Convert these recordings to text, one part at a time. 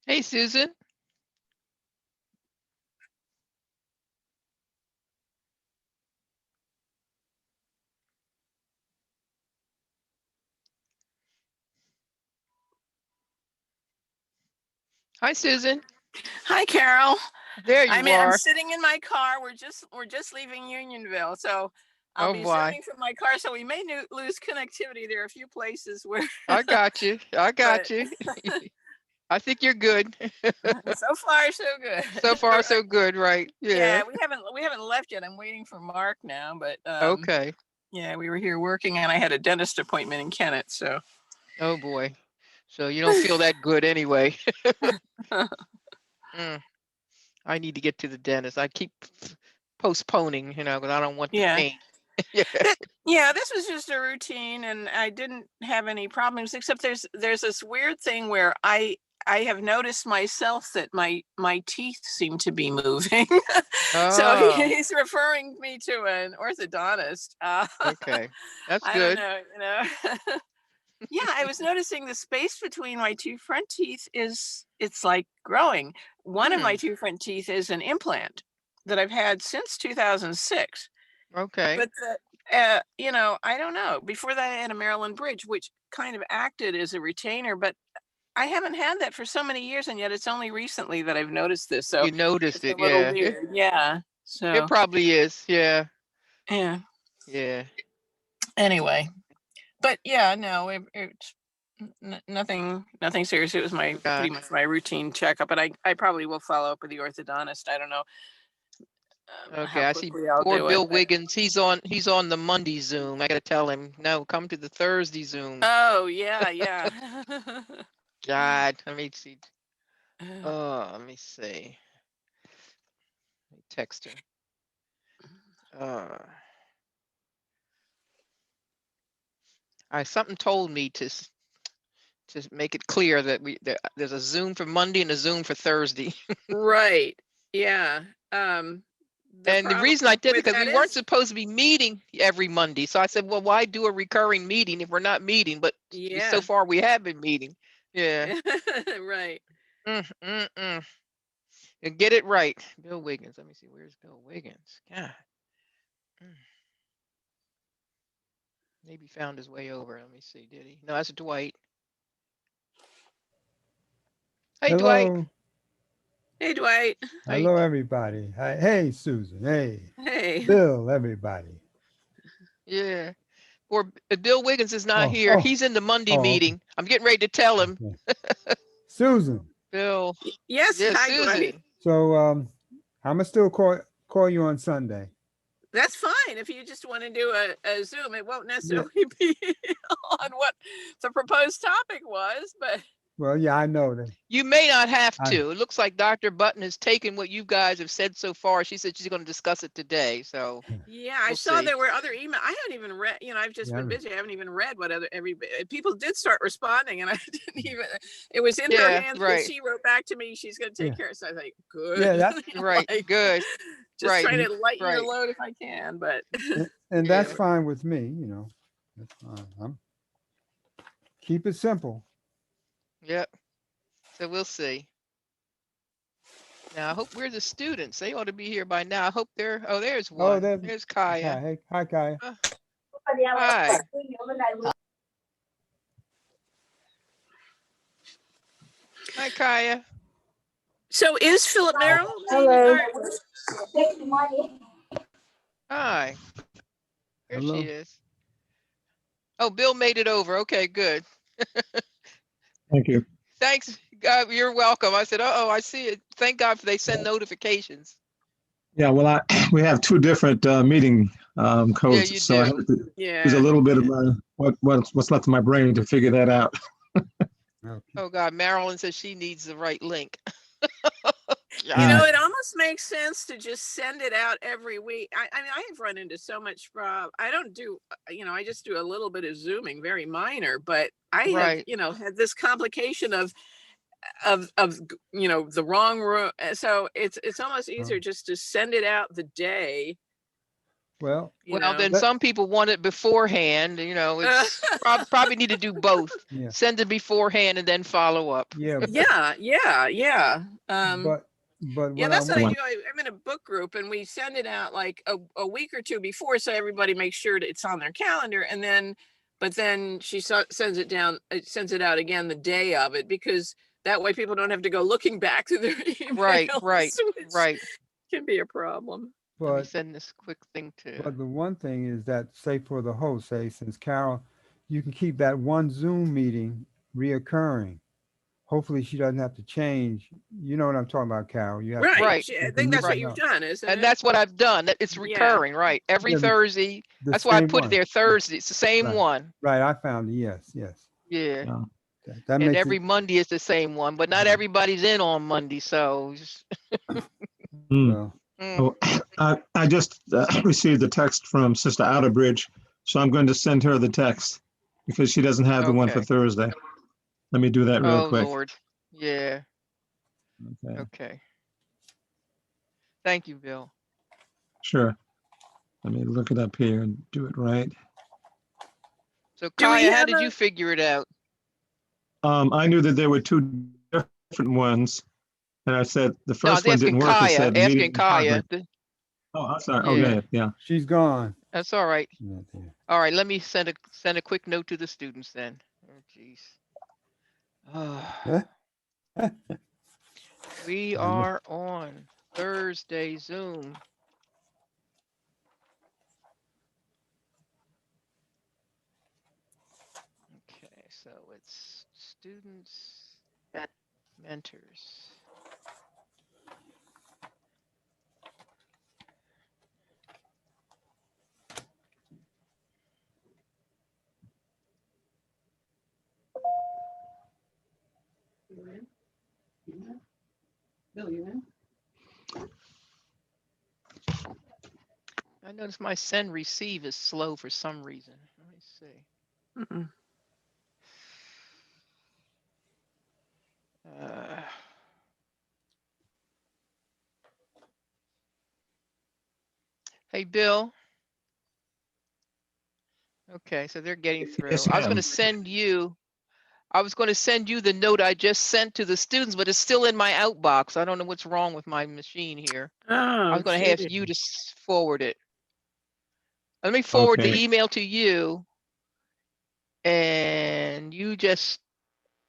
Hey, Susan. Hi, Susan. Hi, Carol. There I'm you I'm are. sitting in my car. We're just leaving Unionville, so I'll Oh be boy. zooming from my car. So we may lose connectivity. There are a few places where, I got you. I but got you. I think you're good. so far so good. So far, so good, right? Yeah. Yeah, we haven't left yet. I'm waiting for Mark now, but Okay. yeah, we were here working, and I had a dentist appointment in Kennett. So Oh boy. So you don't feel that good anyway. Mm, I need to get to the dentist. I keep postponing, because I don't want the yeah, pain. Yeah. yeah, this was just a routine, and I didn't have any problems, except there's this weird thing where I have noticed myself that my teeth seem to be moving. So Oh, he's referring me to an orthodontist. okay. That's I don't good. know. Yeah, I was noticing the space between my two front teeth it's like growing. One of my Hmm. two front teeth is an implant that I've had since 2006. Okay. But I don't know. Before that, I had a Maryland bridge, which kind of acted as a retainer, but I haven't had that for so many years, and yet it's only recently that I've noticed this. So You noticed it's a it. little Yeah. It, weird. Yeah. it So probably is. Yeah. yeah. Yeah. Anyway, but yeah, no, it's nothing serious. It was my God. pretty much my routine checkup, and I probably will follow up with the orthodontist. I don't know Okay, how I see quickly I'll poor do it, Bill but Wiggins. He's on the Monday Zoom. I gotta tell him, no, come to the Thursday Zoom. oh yeah, yeah. God, let me see. Oh, let me see. Let me text him. Uh, I something told me to make it clear that there's a Zoom for Monday and a Zoom for Thursday. Right. Yeah. The And the problem reason I did it with because that we weren't is, supposed to be meeting every Monday. So I said, well, why do a recurring meeting if we're not meeting? But so yeah. far we have been meeting. Yeah. Right. Mm, mm, mm. And get it right. Bill Wiggins. Let me see. Where's Bill Wiggins? God. Mm. Maybe found his way over. Let me see. Did he? No, that's Dwight. Hey, Dwight. Hello, Hey, Dwight. How you hello, everybody. Hi, hey, Susan. Hey, Hey. Bill. Everybody. Yeah. Or Bill Wiggins is not Oh, here. oh, He's in the Monday oh. Okay. meeting. I'm getting ready to tell him. Okay. Susan. Bill. Yes. Yeah, Hi, Dwight. Susan. So, I'm gonna still call you on Sunday. That's fine. If you just want to do a Zoom, it won't Yeah. necessarily be on what the proposed topic was, but Well, yeah, I know that. You may not have I to. It looks like Dr. Button has taken what you guys have said so far. She said she's going to discuss it today. So yeah, I we'll saw see. there were other email. I haven't even read. I've just yeah, been busy. I haven't even read what other every people did start responding, and I didn't even. It was in her Yeah, hands because right. she wrote back to me. She's going to take yeah, care. So I was like, good. yeah. That Right. Like, Good. just Right. trying and, to lighten your Right. load if I can, but and that's Yeah. fine with me. That's fine. Keep it simple. Yep. So we'll see. Now I hope we're the students. They ought to be here by now. I hope they're there's Oh, one. there's There's Kaya. Kai. Hey, hi, Kai. Uh, hi. Hi, Kaya. so is Philip Merrill the Hello. Hi. There she Hello. is. Oh, Bill made it over. Okay, good. Thank you. Thanks. You're welcome. I said, oh, I see it. Thank God for they send notifications. Yeah, well, we have two different meeting Yeah, codes, you so I do. have to use a Yeah, little bit of yeah. my what's left of my brain to figure that out. Okay. Oh God, Marilyn says she needs the right link. Mm. God. It almost makes sense to just send it out every week. I mean, I have run into so much problem. I don't do, I just do a little bit of Zooming, very minor, but I have, Right. had this complication of the wrong room. So it's almost Oh, easier just to send it out the day Well, you Well, know. then Let- some people want it beforehand, it's probably need to do both. yeah, Send it beforehand and then follow up. yeah, Yeah. but Yeah, what I that's what I want, do. I'm in a book group and we send it out like a week or two before so everybody makes sure that it's on their calendar. And then, but then she sends it down, it sends it out again the day of it because that way people don't have to go looking back through their emails, Right, which right. can be a problem. Let me but send this quick thing too. But the one thing is that, say for the host, say since Carol, you can keep that one Zoom meeting reoccurring. Hopefully she doesn't have to change. You know what I'm talking about, Carol. You have to, Right. Right, I you think that's move what it you've up. done, isn't and it? that's what I've done. That it's Yeah. recurring, right? Every Yeah, Thursday. the That's why I same put it one. there Thursday. It's the same Right. one. Right, I found it. Yes, yes. Yeah. Yeah. That And makes every it. Monday is the same one, but not Right. everybody's in on Monday, so Mm. mm, Oh, I just received a text from Sister Outerbridge, so I'm going to send her the text because she doesn't have the one for okay. Thursday. Let me do that real Oh, quick. Lord. Yeah. Okay, Okay. Thank you, Bill. sure. Let me look it up here and do it right. So Do we Kaya, how have did a- you figure it out? I knew that there were two different ones, and I said the No, I was first one didn't asking work. It Kaya, said the meeting asking in progress. Kaya. Oh, I'm sorry. Yeah. Okay, yeah. She's gone. That's all right. She's not there. All right, let me send a quick note to the students then. Oh, jeez. We I know. are on Thursday Zoom. Okay, so it's students, mentors. Bill, you in? I notice my send receive is slow for some reason. Let me see. Mm-mm. Hey, Bill. Okay, so they're getting through. Yes, I was going ma'am. to send you. I was going to send you the note I just sent to the students, but it's still in my outbox. I don't know what's wrong with my machine here. I Oh, was going to ask gee. you to forward it. Let me forward the Okay. email to you, and you just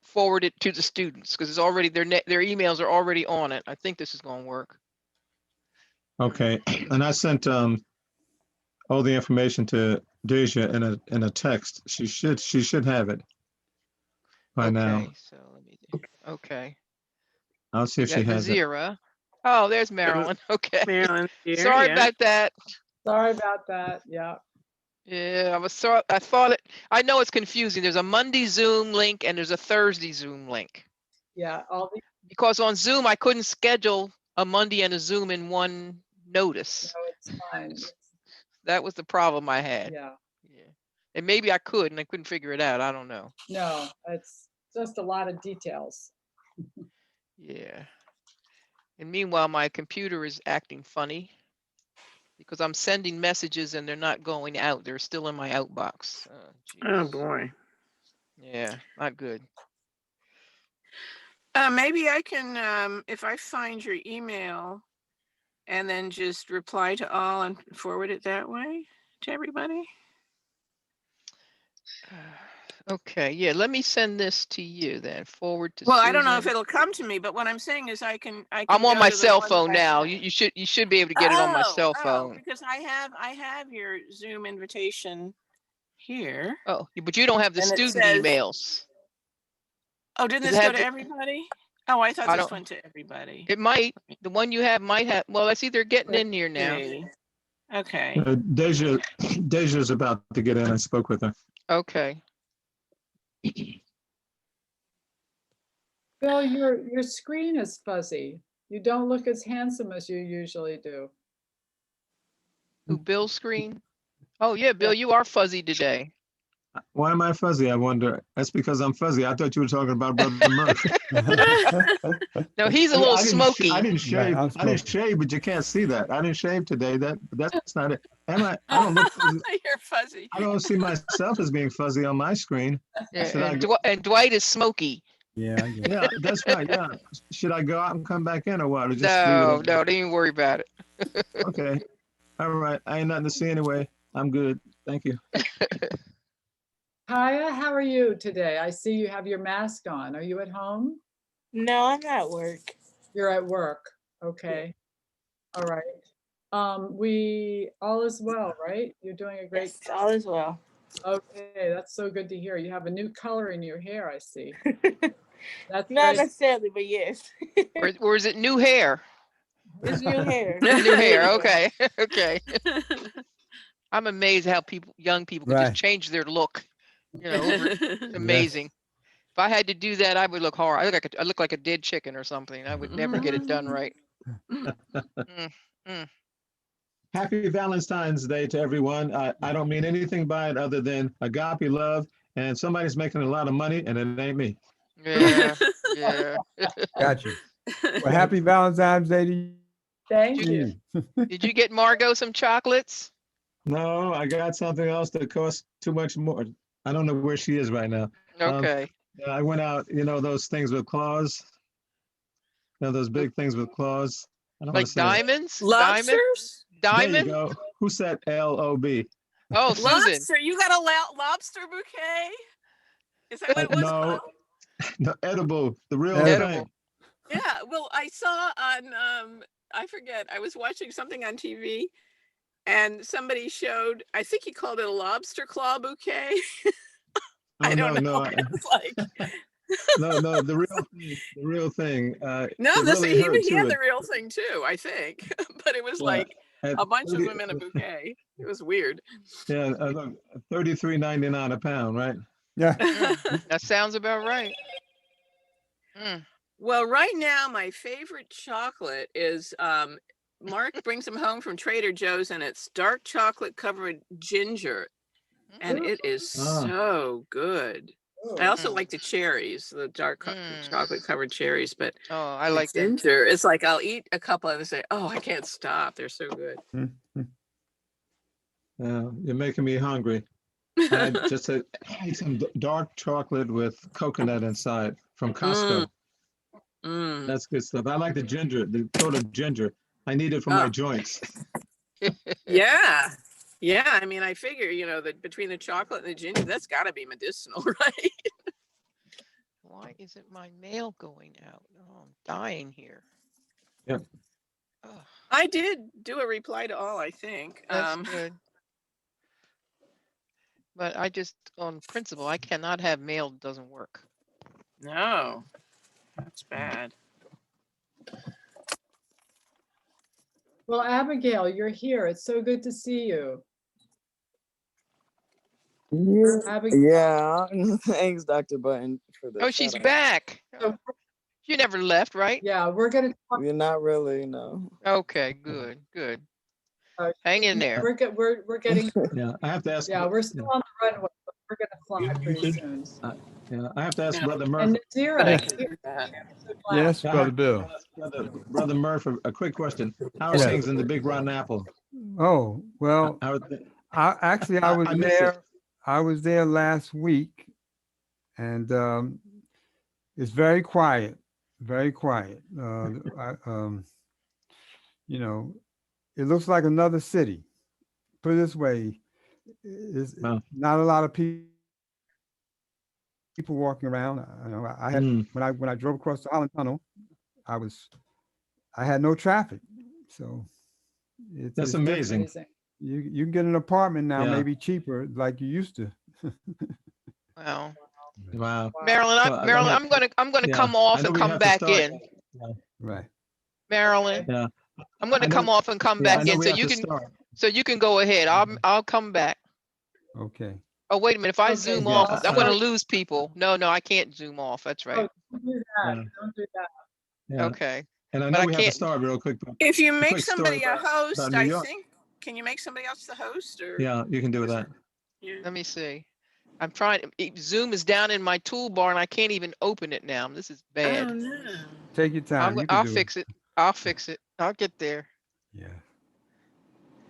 forward it to the students because it's already their emails are already on it. I think this is going to work. Okay. And I sent all the information to Deja in a text. She should have it by now. Okay, so let me do. Okay, I'll see if she got has it. Nazira. Oh, there's Marilyn. Okay, Marilyn here, sorry yeah. about that. Sorry about that. Yeah. Yeah, I thought it. I know it's confusing. There's a Monday Zoom link and there's a Thursday Zoom link. Yeah. All the, Because on Zoom I couldn't schedule a Monday and a Zoom in one notice. no, it's fine. That was the problem I had. Yeah. Yeah. And maybe I could and I couldn't figure it out. I don't know. No, it's just a lot of details. Yeah. And meanwhile, my computer is acting funny because I'm sending messages and they're not going out. They're still in my outbox. Oh, jeez. boy. Yeah, not good. Maybe I can, if I find your email and then just reply to all and forward it that way to everybody. Okay, yeah, let me send this to you then. Forward to Well, I don't know if Susan. it'll come to me, but what I'm saying is I can I'm on go my to the cell one phone that I now. sent. You should be able to get it on my cell phone. Because I have your Zoom invitation here. Oh, but you don't have the And it student says- emails. Oh, didn't Does this it go have to the- everybody? Oh, I thought I this don't- went to everybody. It might. The one you have might have. Well, I see they're getting in here now. Okay. Deja's about to get in. I spoke with her. Okay. Bill, your screen is fuzzy. You don't look as handsome as you usually do. Who, Bill's screen? Oh yeah, Bill, you are fuzzy today. Why am I fuzzy? I wonder. That's because I'm fuzzy. I thought you were talking about Brother Murphy. No, he's a little I smoky. didn't shave. I'm I didn't smoking. shave, but you can't see that. I didn't shave today. That's not it. Am I? I don't look fuzzy. You're fuzzy. I don't see myself as being fuzzy on my screen. Yeah, Should I and, go? and Dwight is smoky. Yeah, I get it. Yeah, that's right. Yeah. Should I go out and come back in or what? Or just leave it No, over there? no, don't even worry about it. Okay. All right. I ain't nothing to see anyway. I'm good. Thank you. Kaya, how are you today? I see you have your mask on. Are you at home? No, I'm at work. You're at work. Okay. All right. We all is well, right? You're doing a great. Yes, all is well. Okay, that's so good to hear. You have a new color in your hair, I see. That's Not very, necessarily, but yes. Or is it new hair? It's new hair. New hair. Okay. Okay. I'm amazed how young people can Right. just change their look. You know, it's amazing. If I had to do that, I would look horrible. I look like a dead chicken or something. I would never get it done right. Happy Valentine's Day to everyone. I don't mean anything by it other than agape love, and somebody's making a lot of money, and it ain't me. Yeah. Yeah. Got you. Well, happy Valentine's Day to you. thank you. Did you get Margot some chocolates? No, I got something else that costs too much more. I don't know where she is right now. Okay. I went out, those things with claws. Those big things with claws. I don't wanna Like say it. diamonds? Lobsters? There you Diamond? go. Who said L-O-B? Oh, Susan. Lobster. You got a lobster bouquet? Is that what it was? No. called? The edible, the real Edible. thing. Yeah. Well, I saw on I forget. I was watching something on TV, and somebody showed. I think he called it a lobster claw bouquet. I don't know. It was like No, the real thing. no. it This really hurt, he had too. the real thing too. I think, but it was Yeah. like At a bunch of 30 them in a bouquet. It was weird. Yeah, look, $33.99 a pound, right? Yeah. That sounds about right. Mm. Well, right now, my favorite chocolate is Mark brings them home from Trader Joe's, and it's dark chocolate covered ginger, and it is Ah. so good. I also like the cherries, the dark chocolate covered cherries, but Oh, I the like that. ginger. It's like I'll eat a couple and say, "Oh, I can't stop. They're so good." You're making me hungry. I just ate some dark chocolate with coconut inside from Costco. Mm. That's good stuff. I like the ginger, the total ginger. I need it for my Oh. joints. Yeah. Yeah. I mean, I figure, that between the chocolate and the ginger, that's got to be medicinal, right? Why isn't my mail going out? Oh, I'm dying here. Yep. Oh, I did do a reply to all, I think. that's good. But I just, on principle, I cannot have mail that doesn't work. No, that's bad. Well, Abigail, you're here. It's so good to see you. Yeah, Abigail, yeah. Thanks, Dr. Button, for the Oh, she's shout out. back. So- She never left, right? yeah, we're gonna talk. You're not really, no. Okay, good, good. Uh, Hang in there. We're getting, Yeah, I have to ask. yeah, we're still on the runway, but we're gonna fly pretty soon. Yeah, I have to ask Yeah. Brother And Murphy. Nazira, But I Yeah. can do that. so glad. Yes, I Brother have- Bill. Brother Murphy, a quick question. How are Yeah. things in the Big Rotten Apple? Oh, well, How are th- I was I missed it. there. I was there last week, and it's very quiet, very quiet. It looks like another city. Put it this way, it's Wow. not a lot of people walking around. I had Mm. when I drove across the Holland Tunnel, I had no traffic, so That's it's amazing. Amazing. you can get an apartment now, Yeah. maybe cheaper, like you used to. Wow. Wow. Marilyn, So, Marilyn, gonna- I'm gonna yeah, come I off know and we come have to back start. in. Right. Marilyn, Yeah. I'm gonna I know- come off and come Yeah, I back know in we so have you to can start. go ahead. I'll come back. Okay. Oh, wait a minute. If I Okay, zoom yeah, off, I- I'm gonna lose people. No, I can't zoom off. That's right. Oh, don't do that. Yeah. Don't do that. Yeah. Okay. And I But know I we have to can't- start real quick. But If you make quick story somebody a about host, New I York. think, can you make somebody else the host or? Yeah, you can do that. Yeah. Let me see. I'm trying, Zoom is down in my toolbar and I can't even open it now. This is Oh, bad. no. Take your time. You can I'll do it. fix it. I'll fix it. I'll get there. Yeah.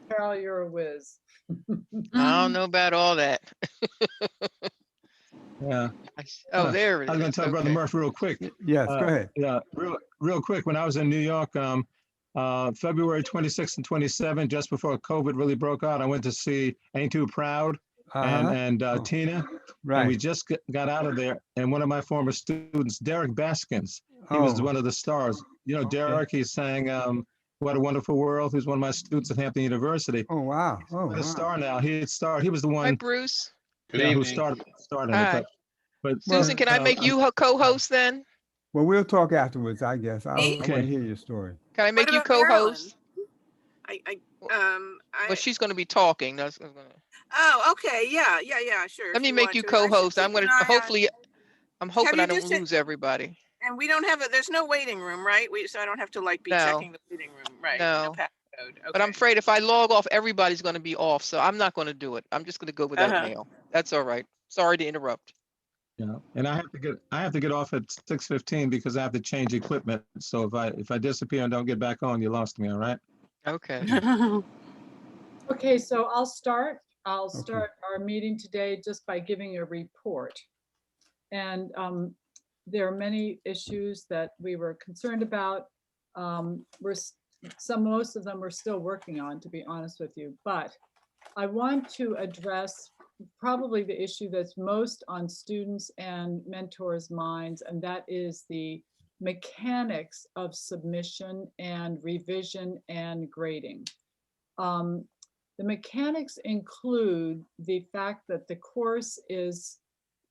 Carol, you're a whiz. I don't know about all that. Yeah. Oh, there it I was gonna is. tell Brother Okay. Murphy real quick. Yes, go ahead. Yeah, real quick. When I was in New York, February 26th and 27th, just before COVID really broke out, I went to see Ain't Too Proud Uh-huh. and Oh, Tina, and we right. just got out of there. And one of my former students, Derek Baskins, he was Oh, one of the stars. You know, okay. Derek, he sang "What a Wonderful World." He's one of my students at Hampton University. Oh, wow. Oh, He's a wow. star now. He was the Hi, one, Bruce. Good yeah, who evening. started it. Hi. But Susan, can I make you co-host then? Well, we'll talk afterwards, I guess. I Me? want to hear your story. Can I make What you about Carolyn? co-host? I, Well, she's going to be talking. That's what I'm gonna. oh, okay. Yeah, sure. Let if me you make want you to. I should co-host. I'm keep going an to, eye on- hopefully, I'm hoping you I don't just said- lose everybody. And we don't have there's no waiting room, right? So I don't have to like be No. checking the waiting room, right? No. Passcode. Okay. But I'm afraid if I log off, everybody's going to be off. So I'm not going to do it. I'm just going to go without Uh-huh. mail. That's all right. Sorry to interrupt. yeah, and I have to get off at 6:15 because I have to change equipment. So if I disappear and don't get back on, you lost me. All right. Okay. Okay, so I'll start. I'll Okay. start our meeting today just by giving a report. And there are many issues that we were concerned about. Most of them we're still working on, to be honest with you. But I want to address probably the issue that's most on students and mentors' minds, and that is the mechanics of submission and revision and grading. The mechanics include the fact that the course is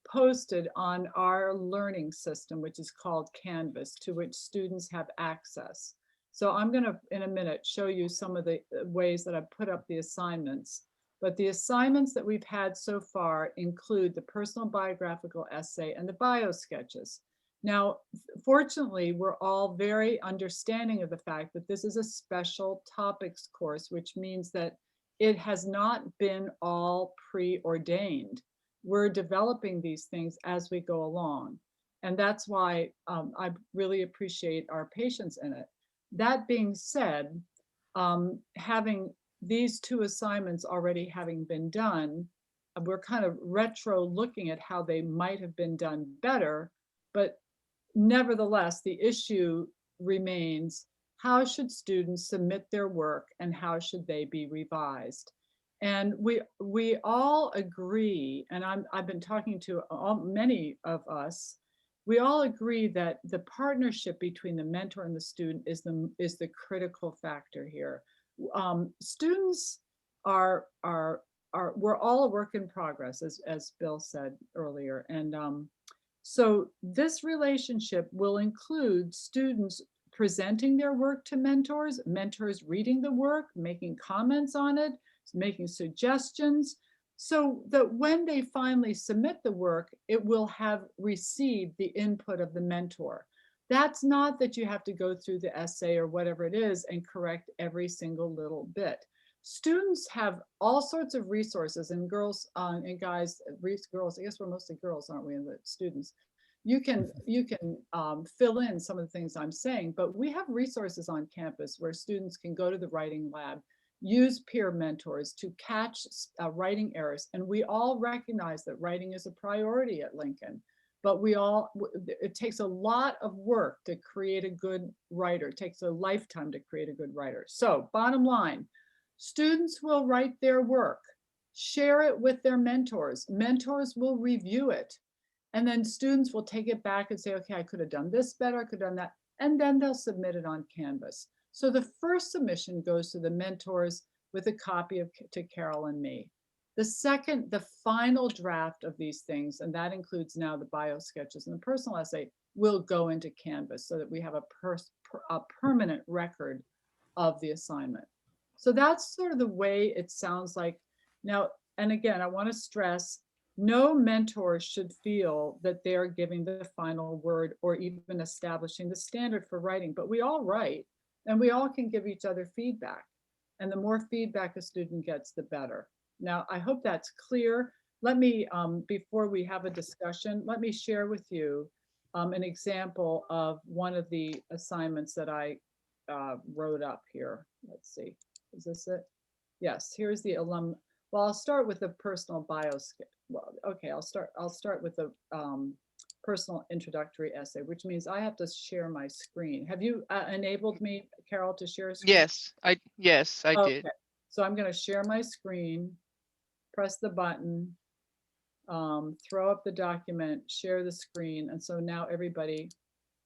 posted on our learning system, which is called Canvas, to which students have access. So I'm going to, in a minute, show you some of the ways that I've put up the assignments. But the assignments that we've had so far include the personal biographical essay and the bio sketches. Now, fortunately, we're all very understanding of the fact that this is a special topics course, which means that it has not been all preordained. We're developing these things as we go along. And that's why I really appreciate our patience in it. That being said, having these two assignments already having been done, we're kind of retro looking at how they might have been done better, but nevertheless, the issue remains: how should students submit their work and how should they be revised? And we all agree, and I've been talking to many of us, we all agree that the partnership between the mentor and the student is the critical factor here. Students are we're all a work in progress, as Bill said earlier, and so this relationship will include students presenting their work to mentors, mentors reading the work, making comments on it, making suggestions, so that when they finally submit the work, it will have received the input of the mentor. That's not that you have to go through the essay or whatever it is and correct every single little bit. Students have all sorts of resources, and girls and guys, girls, I guess we're mostly girls, aren't we, in the students? You can fill in some of the things I'm saying, but we have resources on campus where students can go to the writing lab, use peer mentors to catch writing errors. And we all recognize that writing is a priority at Lincoln, but it takes a lot of work to create a good writer. It takes a lifetime to create a good writer. So bottom line, students will write their work, share it with their mentors. Mentors will review it. And then students will take it back and say, okay, I could have done this better, I could have done that. And then they'll submit it on Canvas. So the first submission goes to the mentors with a copy to Carol and me. The second, the final draft of these things, and that includes now the bio sketches and the personal essay, will go into Canvas so that we have a permanent record of the assignment. So that's sort of the way it sounds like. Now, and again, I want to stress, no mentor should feel that they're giving the final word or even establishing the standard for writing, but we all write and we all can give each other feedback. And the more feedback a student gets, the better. Now, I hope that's clear. let me, before we have a discussion, let me share with you an example of one of the assignments that I wrote up here. Let's see, is this it? Yes, here's the well, I'll start with the personal bio. Well, okay, I'll start with the personal introductory essay, which means I have to share my screen. Have you enabled me, Carol, to share screen? Yes, I did. Okay, so I'm going to share my screen, press the button, throw up the document, share the screen. And so now everybody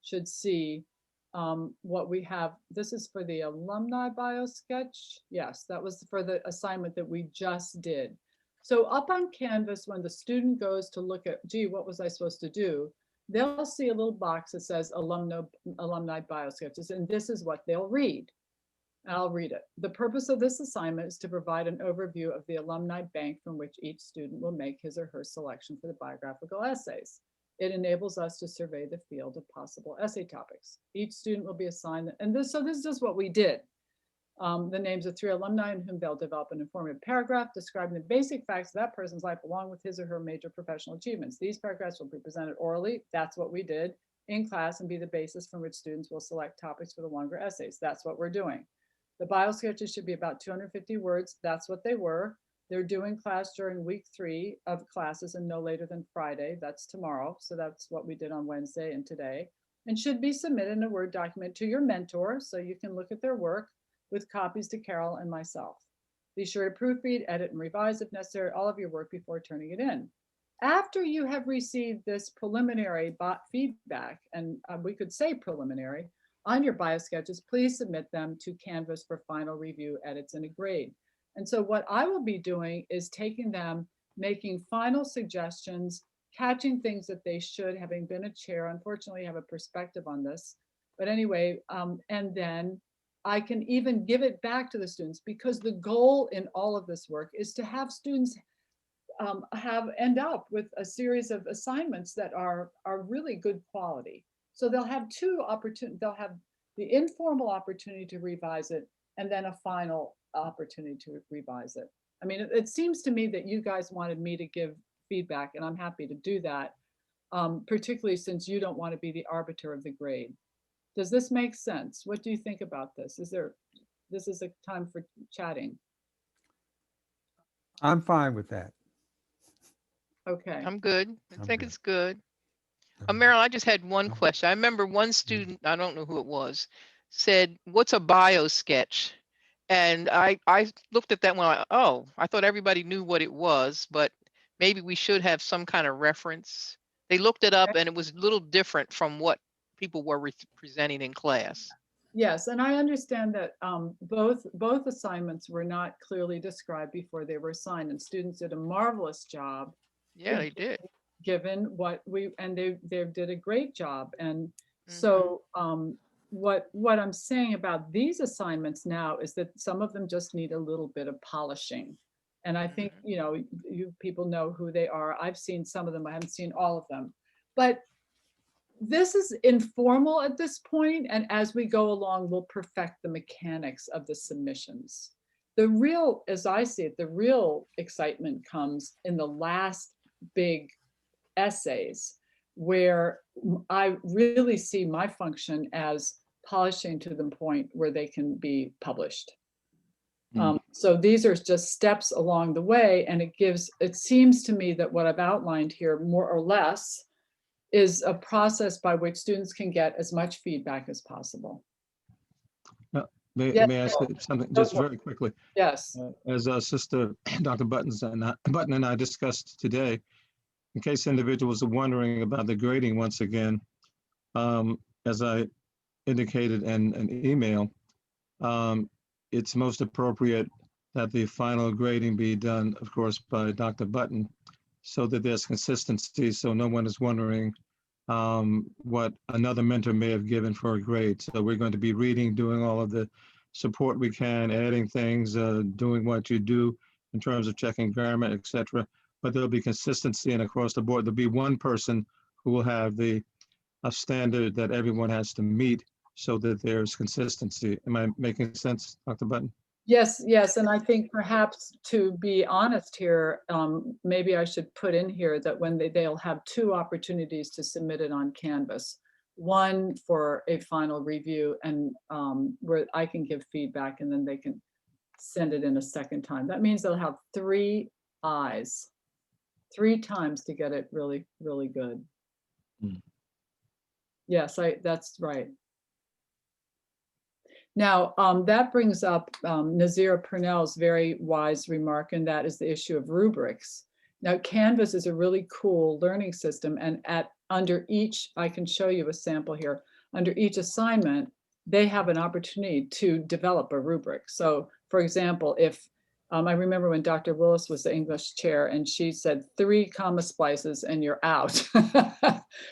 should see what we have. This is for the alumni bio sketch. Yes, that was for the assignment that we just did. So up on Canvas, when the student goes to look at, gee, what was I supposed to do? They'll see a little box that says alumni bio sketches, and this is what they'll read. I'll read it. The purpose of this assignment is to provide an overview of the alumni bank from which each student will make his or her selection for the biographical essays. It enables us to survey the field of possible essay topics. Each student will be assigned, and this is just what we did. The names of 3 alumni in whom they'll develop an informative paragraph describing the basic facts of that person's life along with his or her major professional achievements. These paragraphs will be presented orally. That's what we did in class and be the basis from which students will select topics for the longer essays. That's what we're doing. The bio sketches should be about 250 words. That's what they were. They're due in class during week 3 of classes and no later than Friday. That's tomorrow. So that's what we did on Wednesday and today. And should be submitted in a Word document to your mentor so you can look at their work with copies to Carol and myself. Be sure to proofread, edit, and revise if necessary all of your work before turning it in. After you have received this preliminary feedback, and we could say preliminary, on your bio sketches, please submit them to Canvas for final review, edits, and a grade. And so what I will be doing is taking them, making final suggestions, catching things that they should, having been a chair, unfortunately, have a perspective on this. But anyway, and then I can even give it back to the students, because the goal in all of this work is to have students end up with a series of assignments that are really good quality. So they'll have 2 opportunities. They'll have the informal opportunity to revise it and then a final opportunity to revise it. I mean, it seems to me that you guys wanted me to give feedback, and I'm happy to do that, particularly since you don't want to be the arbiter of the grade. Does this make sense? What do you think about this? This is a time for chatting. I'm fine with that. Okay. I'm good. I I'm think good. it's good. Okay. Meryl, I just had one question. I remember one student, I don't know who it was, said, "What's a bio sketch?" And I looked at that one. Oh, I thought everybody knew what it was, but maybe we should have some kind of reference. They looked it up, and it was a little different from what people were presenting in class. Yes, and I understand that both assignments were not clearly described before they were assigned, and students did a marvelous job. Yeah, they did. Given what they did a great job. And so what I'm saying about these assignments now is that some of them just need a little bit of polishing. And I think, you people know who they are. I've seen some of them. I haven't seen all of them. But this is informal at this point, and as we go along, we'll perfect the mechanics of the submissions. The real, as I see it, the real excitement comes in the last big essays, where I really see my function as polishing to the point where they can be published. So these are just steps along the way, and it seems to me that what I've outlined here, more or less, is a process by which students can get as much feedback as possible. May I say something just very quickly? Yes. As Sister Dr. Button and I discussed today, in case individuals are wondering about the grading once again, as I indicated in an email, it's most appropriate that the final grading be done, of course, by Dr. Button, so that there's consistency, so no one is wondering what another mentor may have given for a grade. So we're going to be reading, doing all of the support we can, adding things, doing what you do in terms of checking grammar, etc. But there'll be consistency, and across the board, there'll be one person who will have a standard that everyone has to meet so that there's consistency. Am I making sense, Dr. Button? Yes, yes, and I think perhaps to be honest here, maybe I should put in here that when they'll have two opportunities to submit it on Canvas. One for a final review and where I can give feedback and then they can send it in a second time. That means they'll have 3 eyes, 3 times to get it really, really good. Yes, that's right. Now, that brings up Nazira Purnell's very wise remark, and that is the issue of rubrics. Now, Canvas is a really cool learning system, and under each, I can show you a sample here, under each assignment, they have an opportunity to develop a rubric. So, for example, if I remember when Dr. Willis was the English chair, and she said 3 comma splices and you're out,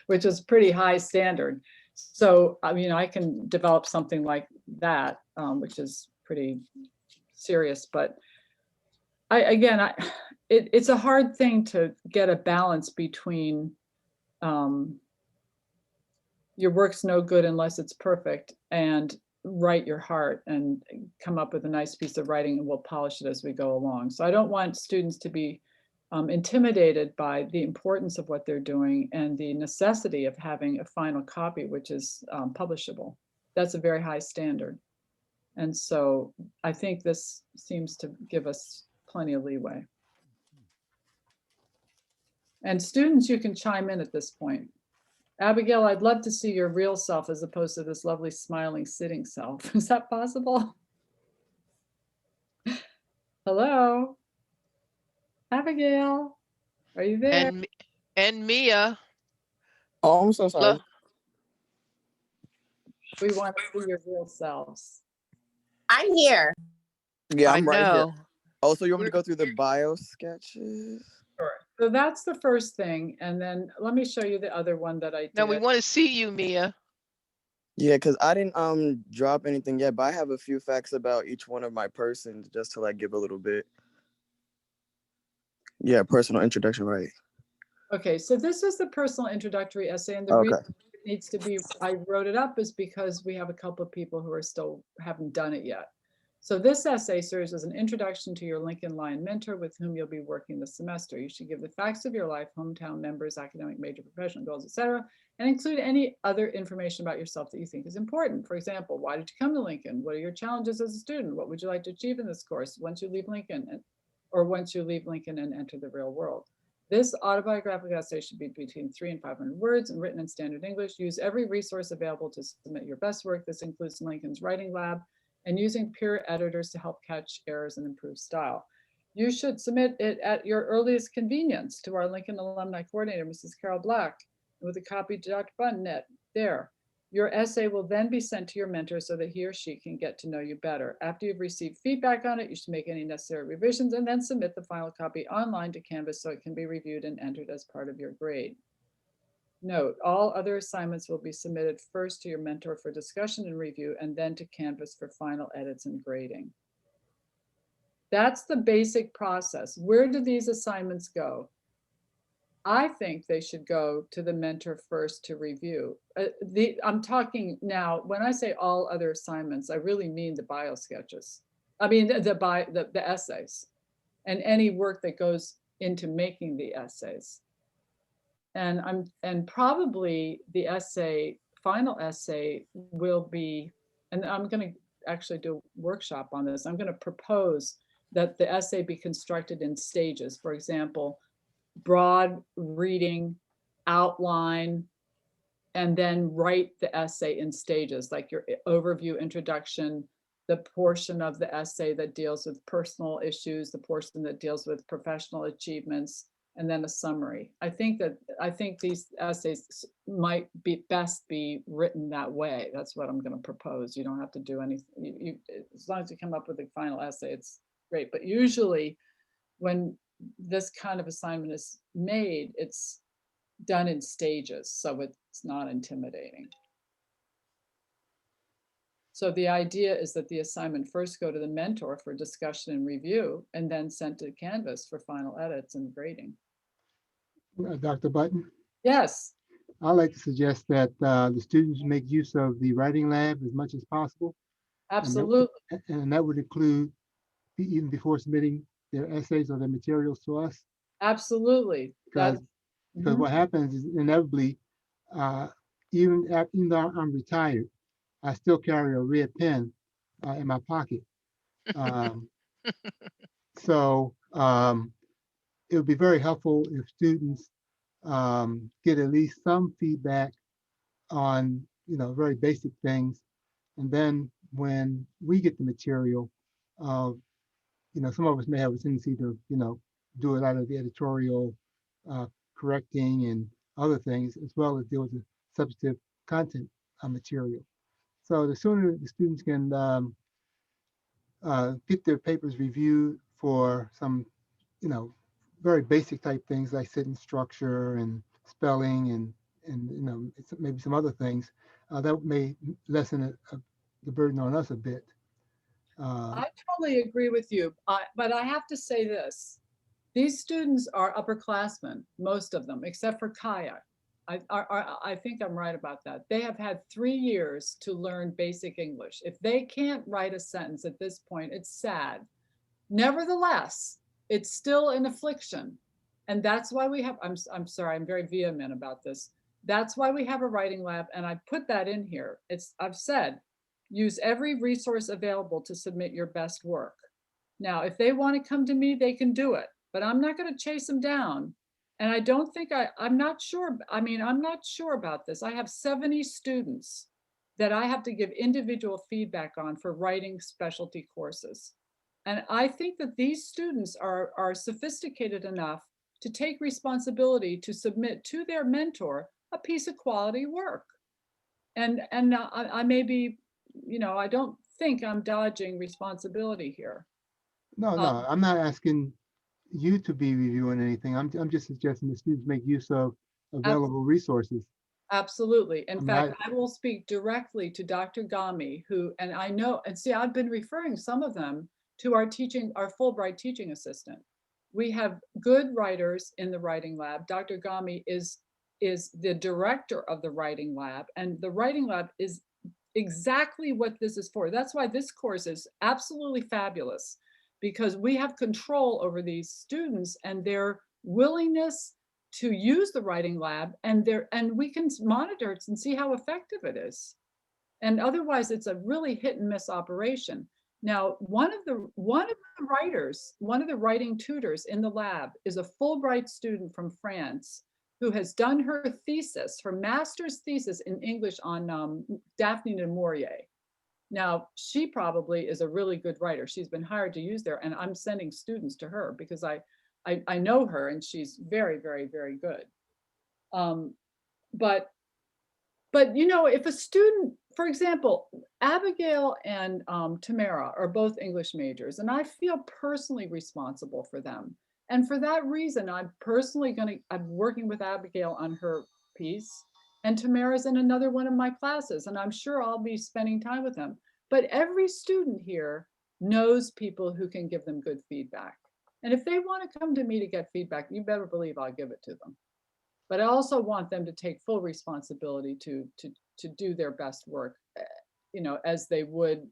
which is pretty high standard. So, I mean, I can develop something like that, which is pretty serious. But it's a hard thing to get a balance between your work's no good unless it's perfect, and write your heart and come up with a nice piece of writing, and we'll polish it as we go along. So I don't want students to be intimidated by the importance of what they're doing and the necessity of having a final copy, which is publishable. That's a very high standard. And so I think this seems to give us plenty of leeway. And students, you can chime in at this point. Abigail, I'd love to see your real self as opposed to this lovely smiling sitting self. Is that possible? Hello? Abigail, are you there? And Mia. Oh, I'm so sorry. We want to see your real selves. I'm here. Yeah, I I'm right here. know. Oh, so you want me to go through the bio sketches? Sure. So that's the first thing. And then let me show you the other one that I did. Now we want to see you, Mia. Yeah, because I didn't drop anything yet, but I have a few facts about each one of my persons just to like give a little bit. Yeah, personal introduction, right? Okay, so this is the personal introductory essay, and the Okay. reason it needs to be, I wrote it up is because we have a couple of people who are still haven't done it yet. So this essay serves as an introduction to your Lincoln Lion mentor with whom you'll be working this semester. You should give the facts of your life, hometown members, academic major, professional goals, etc., and include any other information about yourself that you think is important. For example, why did you come to Lincoln? What are your challenges as a student? What would you like to achieve in this course once you leave Lincoln, or once you leave Lincoln and enter the real world? This autobiographical essay should be between 300 and 500 words and written in standard English. Use every resource available to submit your best work. This includes Lincoln's Writing Lab and using peer editors to help catch errors and improve style. You should submit it at your earliest convenience to our Lincoln Alumni Coordinator, Mrs. Carol Black, with a copy to Dr. Button there. Your essay will then be sent to your mentor so that he or she can get to know you better. After you've received feedback on it, you should make any necessary revisions and then submit the final copy online to Canvas so it can be reviewed and entered as part of your grade. Note, all other assignments will be submitted first to your mentor for discussion and review, and then to Canvas for final edits and grading. That's the basic process. Where do these assignments go? I think they should go to the mentor first to review. I'm talking now, when I say all other assignments, I really mean the bio sketches. I mean the essays and any work that goes into making the essays. And probably the essay, final essay will be, and I'm going to actually do a workshop on this. I'm going to propose that the essay be constructed in stages. For example, broad reading, outline, and then write the essay in stages, like your overview, introduction, the portion of the essay that deals with personal issues, the portion that deals with professional achievements, and then a summary. I think these essays might be best be written that way. That's what I'm going to propose. You don't have to do anything. As long as you come up with a final essay, it's great. But usually when this kind of assignment is made, it's done in stages, so it's not intimidating. So the idea is that the assignment first go to the mentor for discussion and review, and then sent to Canvas for final edits and grading. Dr. Button, Yes, I'd like to suggest that the students make use of the writing lab as much as possible. absolutely. And that would include even before submitting their essays or their materials to us? Absolutely. Because Mhm. what happens is inevitably, even though I'm retired, I still carry a red pen in my pocket. Um, so it would be very helpful if students get at least some feedback on, very basic things. And then when we get the material, uh, some of us may have a tendency to, do it out of the editorial uh, correcting and other things, as well as deal with the substantive content material. So the sooner the students can get their papers reviewed for some, very basic type things like sentence structure and spelling and maybe some other things, that may lessen the burden on us a bit. I totally agree with you, but I have to say this. These students are upperclassmen, most of them, except for Kaya. I think I'm right about that. They have had 3 years to learn basic English. If they can't write a sentence at this point, it's sad. Nevertheless, it's still an affliction. And that's why we have, I'm sorry, I'm very vehement about this. That's why we have a writing lab, and I put that in here. I've said, use every resource available to submit your best work. Now, if they want to come to me, they can do it, but I'm not going to chase them down. And I don't think I'm not sure. I mean, I'm not sure about this. I have 70 students that I have to give individual feedback on for writing specialty courses. And I think that these students are sophisticated enough to take responsibility to submit to their mentor a piece of quality work. And I may be, I don't think I'm dodging responsibility here. No, I'm not asking you to be reviewing anything. I'm just suggesting the students make use of available resources. Absolutely. In I mean, fact, I will speak directly to Dr. Gami, and I know, and see, I've been referring some of them to our Fulbright teaching assistant. We have good writers in the writing lab. Dr. Gami is the director of the writing lab, and the writing lab is exactly what this is for. That's why this course is absolutely fabulous, because we have control over these students and their willingness to use the writing lab, and we can monitor it and see how effective it is. And otherwise, it's a really hit and miss operation. Now, one of the writing tutors in the lab is a Fulbright student from France who has done her master's thesis in English on Daphne du Maurier. Now, she probably is a really good writer. She's been hired to use there, and I'm sending students to her because I know her, and she's very, very, very good. But if a student, for example, Abigail and Tamara are both English majors, and I feel personally responsible for them. And for that reason, I'm working with Abigail on her piece, and Tamara's in another one of my classes, and I'm sure I'll be spending time with them. But every student here knows people who can give them good feedback. And if they want to come to me to get feedback, you better believe I'll give it to them. But I also want them to take full responsibility to do their best work, as they would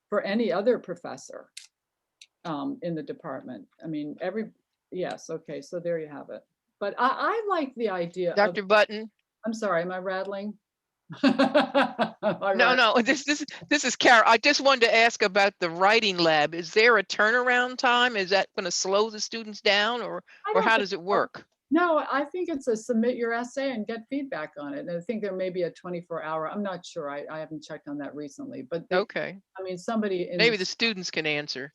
for any other professor in the department. I mean, yes, okay, so there you have it. But I like the idea. Dr. Button. I'm sorry, am I rattling? No, this is Carol. I just wanted to ask about the writing lab. Is there a turnaround time? Is that going to slow the students down, or how does it work? No, I think it's a submit your essay and get feedback on it. And I think there may be a 24-hour, I'm not sure. I haven't checked on that recently, but Okay. I mean, somebody in Maybe the students can answer.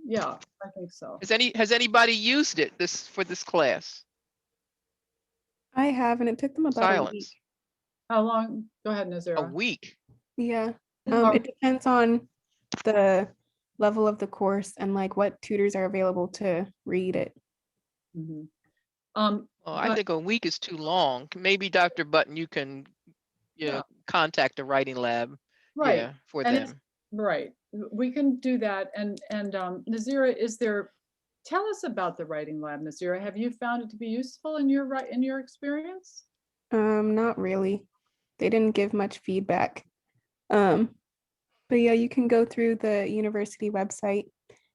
Yeah, I think so. Has anybody used it for this class? I have, and it took them about a week. Silence. How long? Go ahead, A Nazira. week. Yeah. It depends on the level of the course and like what tutors are available to read it. Mm-hmm. Well, I think a week is too long. Maybe Dr. Button, you can contact the writing lab. Right. Yeah, for And them. Right. We can do that. And Nazira, tell us about the writing lab, Nazira. Have you found it to be useful in your experience? Not really. They didn't give much feedback. But yeah, you can go through the university website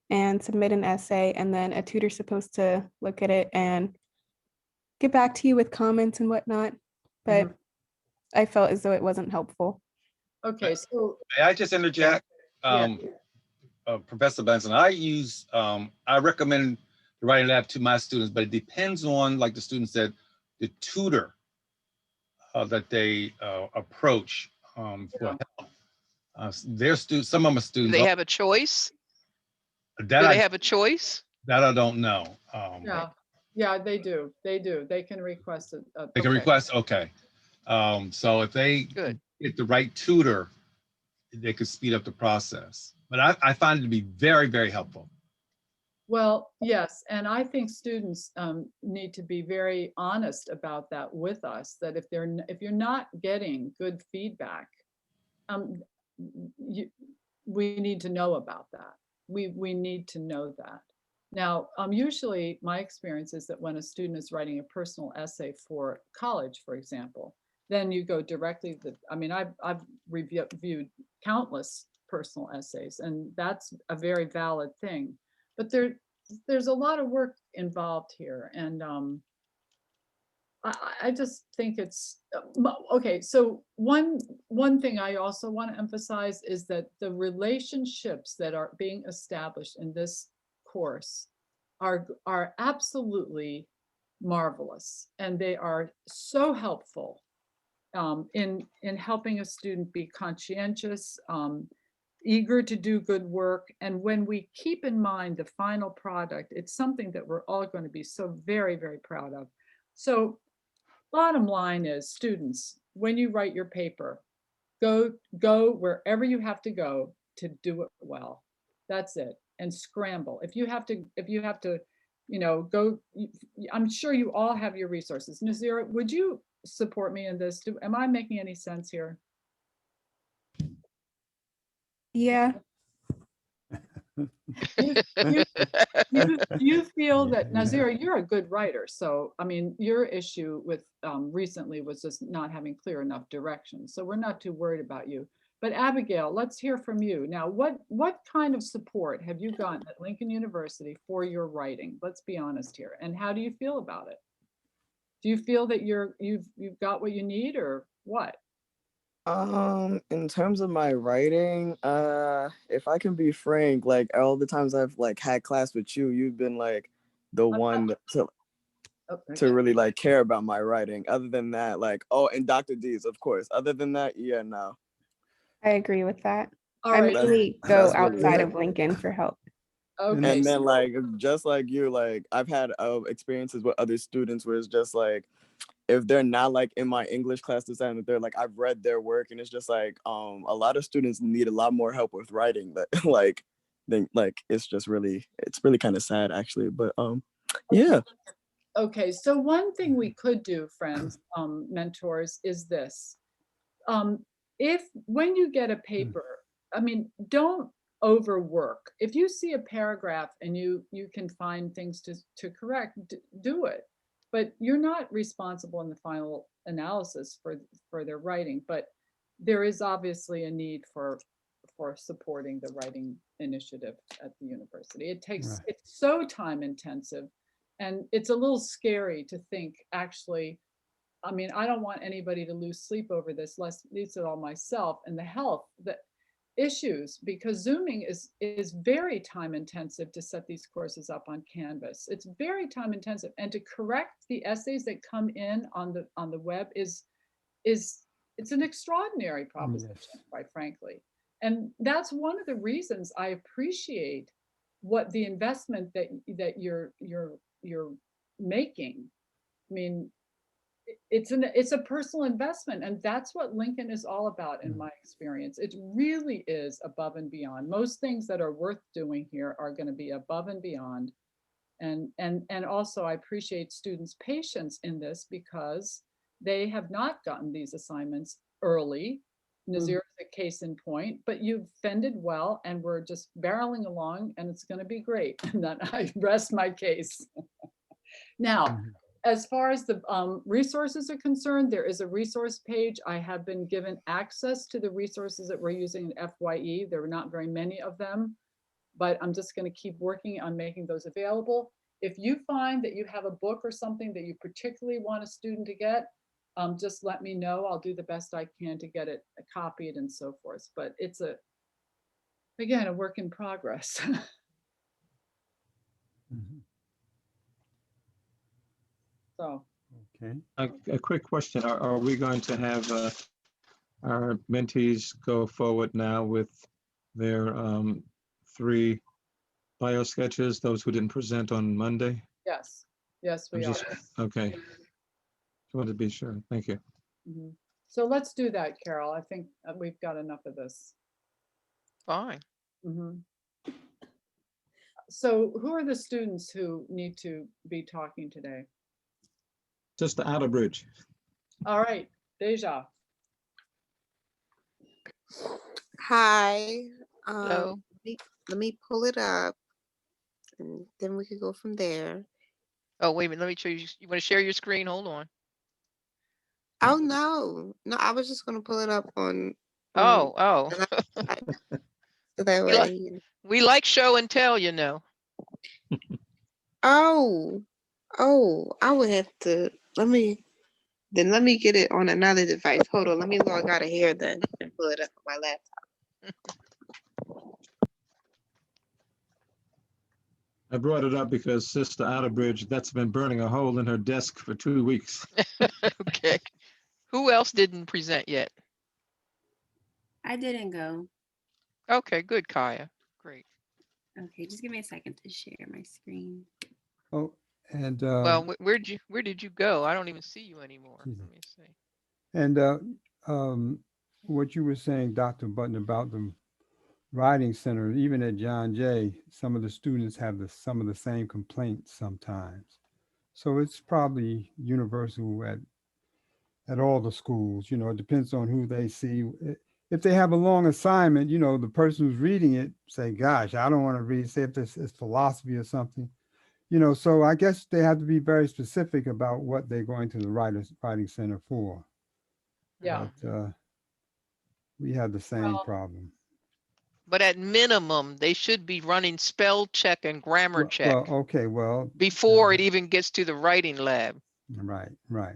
and submit an essay, and then a tutor's supposed to look at it and get back to you with comments and whatnot. But I felt as though it wasn't helpful. Okay, so May I just interject? Yeah. Professor Benson, I recommend the writing lab to my students, but it depends on, like the student said, the tutor that they approach for help. Their students, some of my Do students, they have a choice? that Do they I, have a choice? that I don't know. yeah, yeah, they do. They do. They can request it. They can okay. request, okay. So if they Good. get the right tutor, they could speed up the process. But I find it to be very, very helpful. Well, yes, and I think students need to be very honest about that with us, that if you're not getting good feedback, we need to know about that. We need to know that. Now, usually my experience is that when a student is writing a personal essay for college, for example, then you go directly to I've reviewed countless personal essays, and that's a very valid thing. But there's a lot of work involved here, and I just think it's okay. So one thing I also want to emphasize is that the relationships that are being established in this course are absolutely marvelous, and they are so helpful in helping a student be conscientious, eager to do good work. And when we keep in mind the final product, it's something that we're all going to be so very, very proud of. So bottom line is, students, when you write your paper, go wherever you have to go to do it well. That's it. And scramble. If you have to, go, I'm sure you all have your resources. Nazira, would you support me in this? Am I making any sense here? Yeah. You feel that, Nazira, you're a good writer. So, your issue with recently was just not having clear enough direction. So we're not too worried about you. But Abigail, let's hear from you. Now, what kind of support have you gotten at Lincoln University for your writing? Let's be honest here. And how do you feel about it? Do you feel that you've got what you need, or what? In terms of my writing, if I can be frank, like all the times I've like had class with you, you've been like the one to really like care about my writing. Other than that, like, oh, and Dr. D's, of course. Other than that, yeah, no. I agree with that. All I right. mainly go That's really outside it. of Lincoln for help. Okay. And then like, just like you, like I've had experiences with other students where it's just like, if they're not like in my English class this time, they're like, I've read their work, and it's just like, a lot of students need a lot more help with writing, but it's really kind of sad actually, but yeah. Okay, so one thing we could do, friends, mentors, is this. If when you get a paper, don't overwork. If you see a paragraph and you can find things to correct, do it. But you're not responsible in the final analysis for their writing. But there is obviously a need for supporting the writing initiative at the university. It's so time intensive, and it's a little scary to think, actually. I don't want anybody to lose sleep over this, least of all myself, and the health issues, because Zooming is very time intensive to set these courses up on Canvas. It's very time intensive, and to correct the essays that come in on the web it's an extraordinary proposition, quite frankly. And that's one of the reasons I appreciate what the investment that you're making. It's a personal investment, and that's what Lincoln is all about in my experience. It really is above and beyond. Most things that are worth doing here are going to be above and beyond. And also I appreciate students' patience in this, because they have not gotten these assignments early. Nazira is a case in point, but you've fended well, and we're just barreling along, and it's going to be great. And then I rest my case. Now, as far as the resources are concerned, there is a resource page. I have been given access to the resources that we're using in FYE. There are not very many of them. but I'm just going to keep working on making those available. If you find that you have a book or something that you particularly want a student to get, just let me know. I'll do the best I can to get it copied and so forth. But it's again, a work in progress. Mhm. So, Okay. A quick question. Are we going to have our mentees go forward now with their 3 bio sketches, those who didn't present on Monday? yes, yes, I'm we are. just, okay. Just wanted to be sure. Thank you. Mhm. So let's do that, Carol. I think we've got enough of this. Fine. Mhm. So who are the students who need to be talking today? Just the outer bridge. All right, Deja. Hi. Hello. Let me pull it up and then we could go from there. Oh, wait a minute. Let me show you. You want to share your screen? Hold on. Oh no. No, I was just gonna pull it up on Oh, oh. so that We like way. we like show and tell, you know. Oh, I would have to let me get it on another device. Hold on, let me log out of here then and pull it up on my laptop. I brought it up because Sister Outerbridge, that's been burning a hole in her desk for 2 weeks. Okay. Who else didn't present yet? I didn't go. Okay, good, Kaya. Great. Okay, just give me a second to share my screen. Oh, and Well, where did you go? I don't even see you anymore. Mhm. Let me see. and what you were saying, Dr. Button, about the writing center, even at John Jay, some of the students have some of the same complaints sometimes. So it's probably universal at all the schools. You know, it depends on who they see. If they have a long assignment, you know, the person who's reading it say, "Gosh, I don't want to read." Say if this is philosophy or something, you know. So I guess they have to be very specific about what they're going to the writing center for. Yeah. But we have the same problem. But at minimum, they should be running spell check and grammar check Well, okay, well, before it even gets to the writing lab. right, right.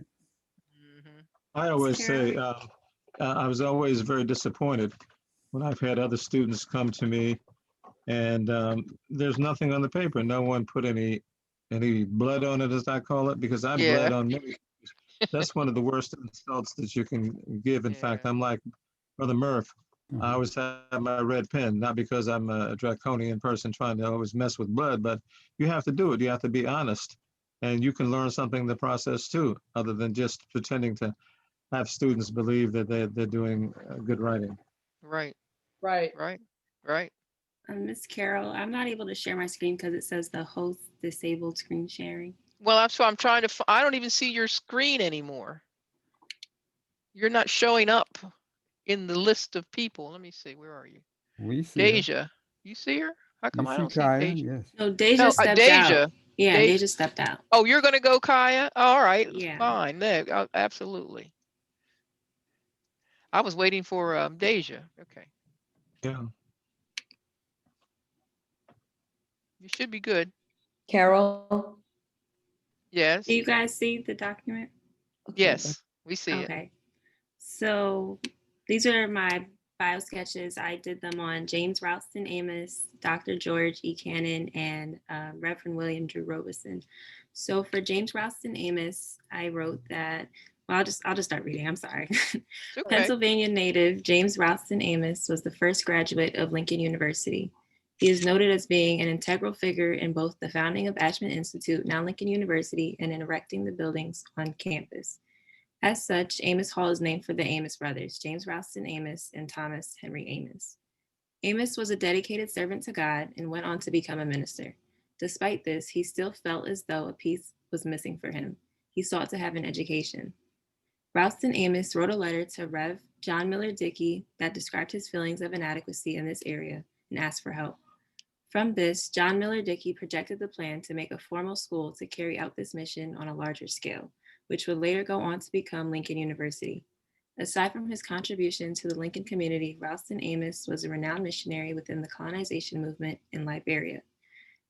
Mhm. I always say, I was always very disappointed when I've had other students come to me and there's nothing on the paper. No one put any blood on it, as I call it, because I bled Yeah. on me. That's one of the worst insults that you can give. In fact, Yeah. I'm like Brother Murph. Mhm. I always have my red pen, not because I'm a draconian person trying to always mess with blood, but you have to do it. You have to be honest. And you can learn something in the process too, other than just pretending to have students believe that they're doing good writing. Right. Right. Right. Right. Miss Carol, I'm not able to share my screen because it says the host disabled screen sharing. Well, I'm trying to. I don't even see your screen anymore. You're not showing up in the list of people. Let me see. Where are you? We see her. Deja. You see her? How We come I see don't see Kaya, Deja? yes. No, Deja No, stepped Deja. out. Yeah, De- Deja stepped out. Oh, you're gonna go, Kaya? All right. Yeah. Fine. There. Absolutely. I was waiting for Deja. Okay. Yeah. You should be good. Carol? Yes. Do you guys see the document? Yes. We see it. Okay. So these are my bio sketches. I did them on James Ralston Amos, Dr. George E. Cannon, and Reverend William Drew Robeson. So for James Ralston Amos, I wrote that. Well, I'll just start reading. I'm sorry. Okay. Pennsylvania native James Ralston Amos was the first graduate of Lincoln University. He is noted as being an integral figure in both the founding of Ashman Institute, now Lincoln University, and in erecting the buildings on campus. As such, Amos Hall is named for the Amos brothers, James Ralston Amos and Thomas Henry Amos. Amos was a dedicated servant to God and went on to become a minister. Despite this, he still felt as though a piece was missing for him. He sought to have an education. Ralston Amos wrote a letter to Rev. John Miller Dickey that described his feelings of inadequacy in this area and asked for help. From this, John Miller Dickey projected the plan to make a formal school to carry out this mission on a larger scale, which would later go on to become Lincoln University. Aside from his contribution to the Lincoln community, Ralston Amos was a renowned missionary within the colonization movement in Liberia.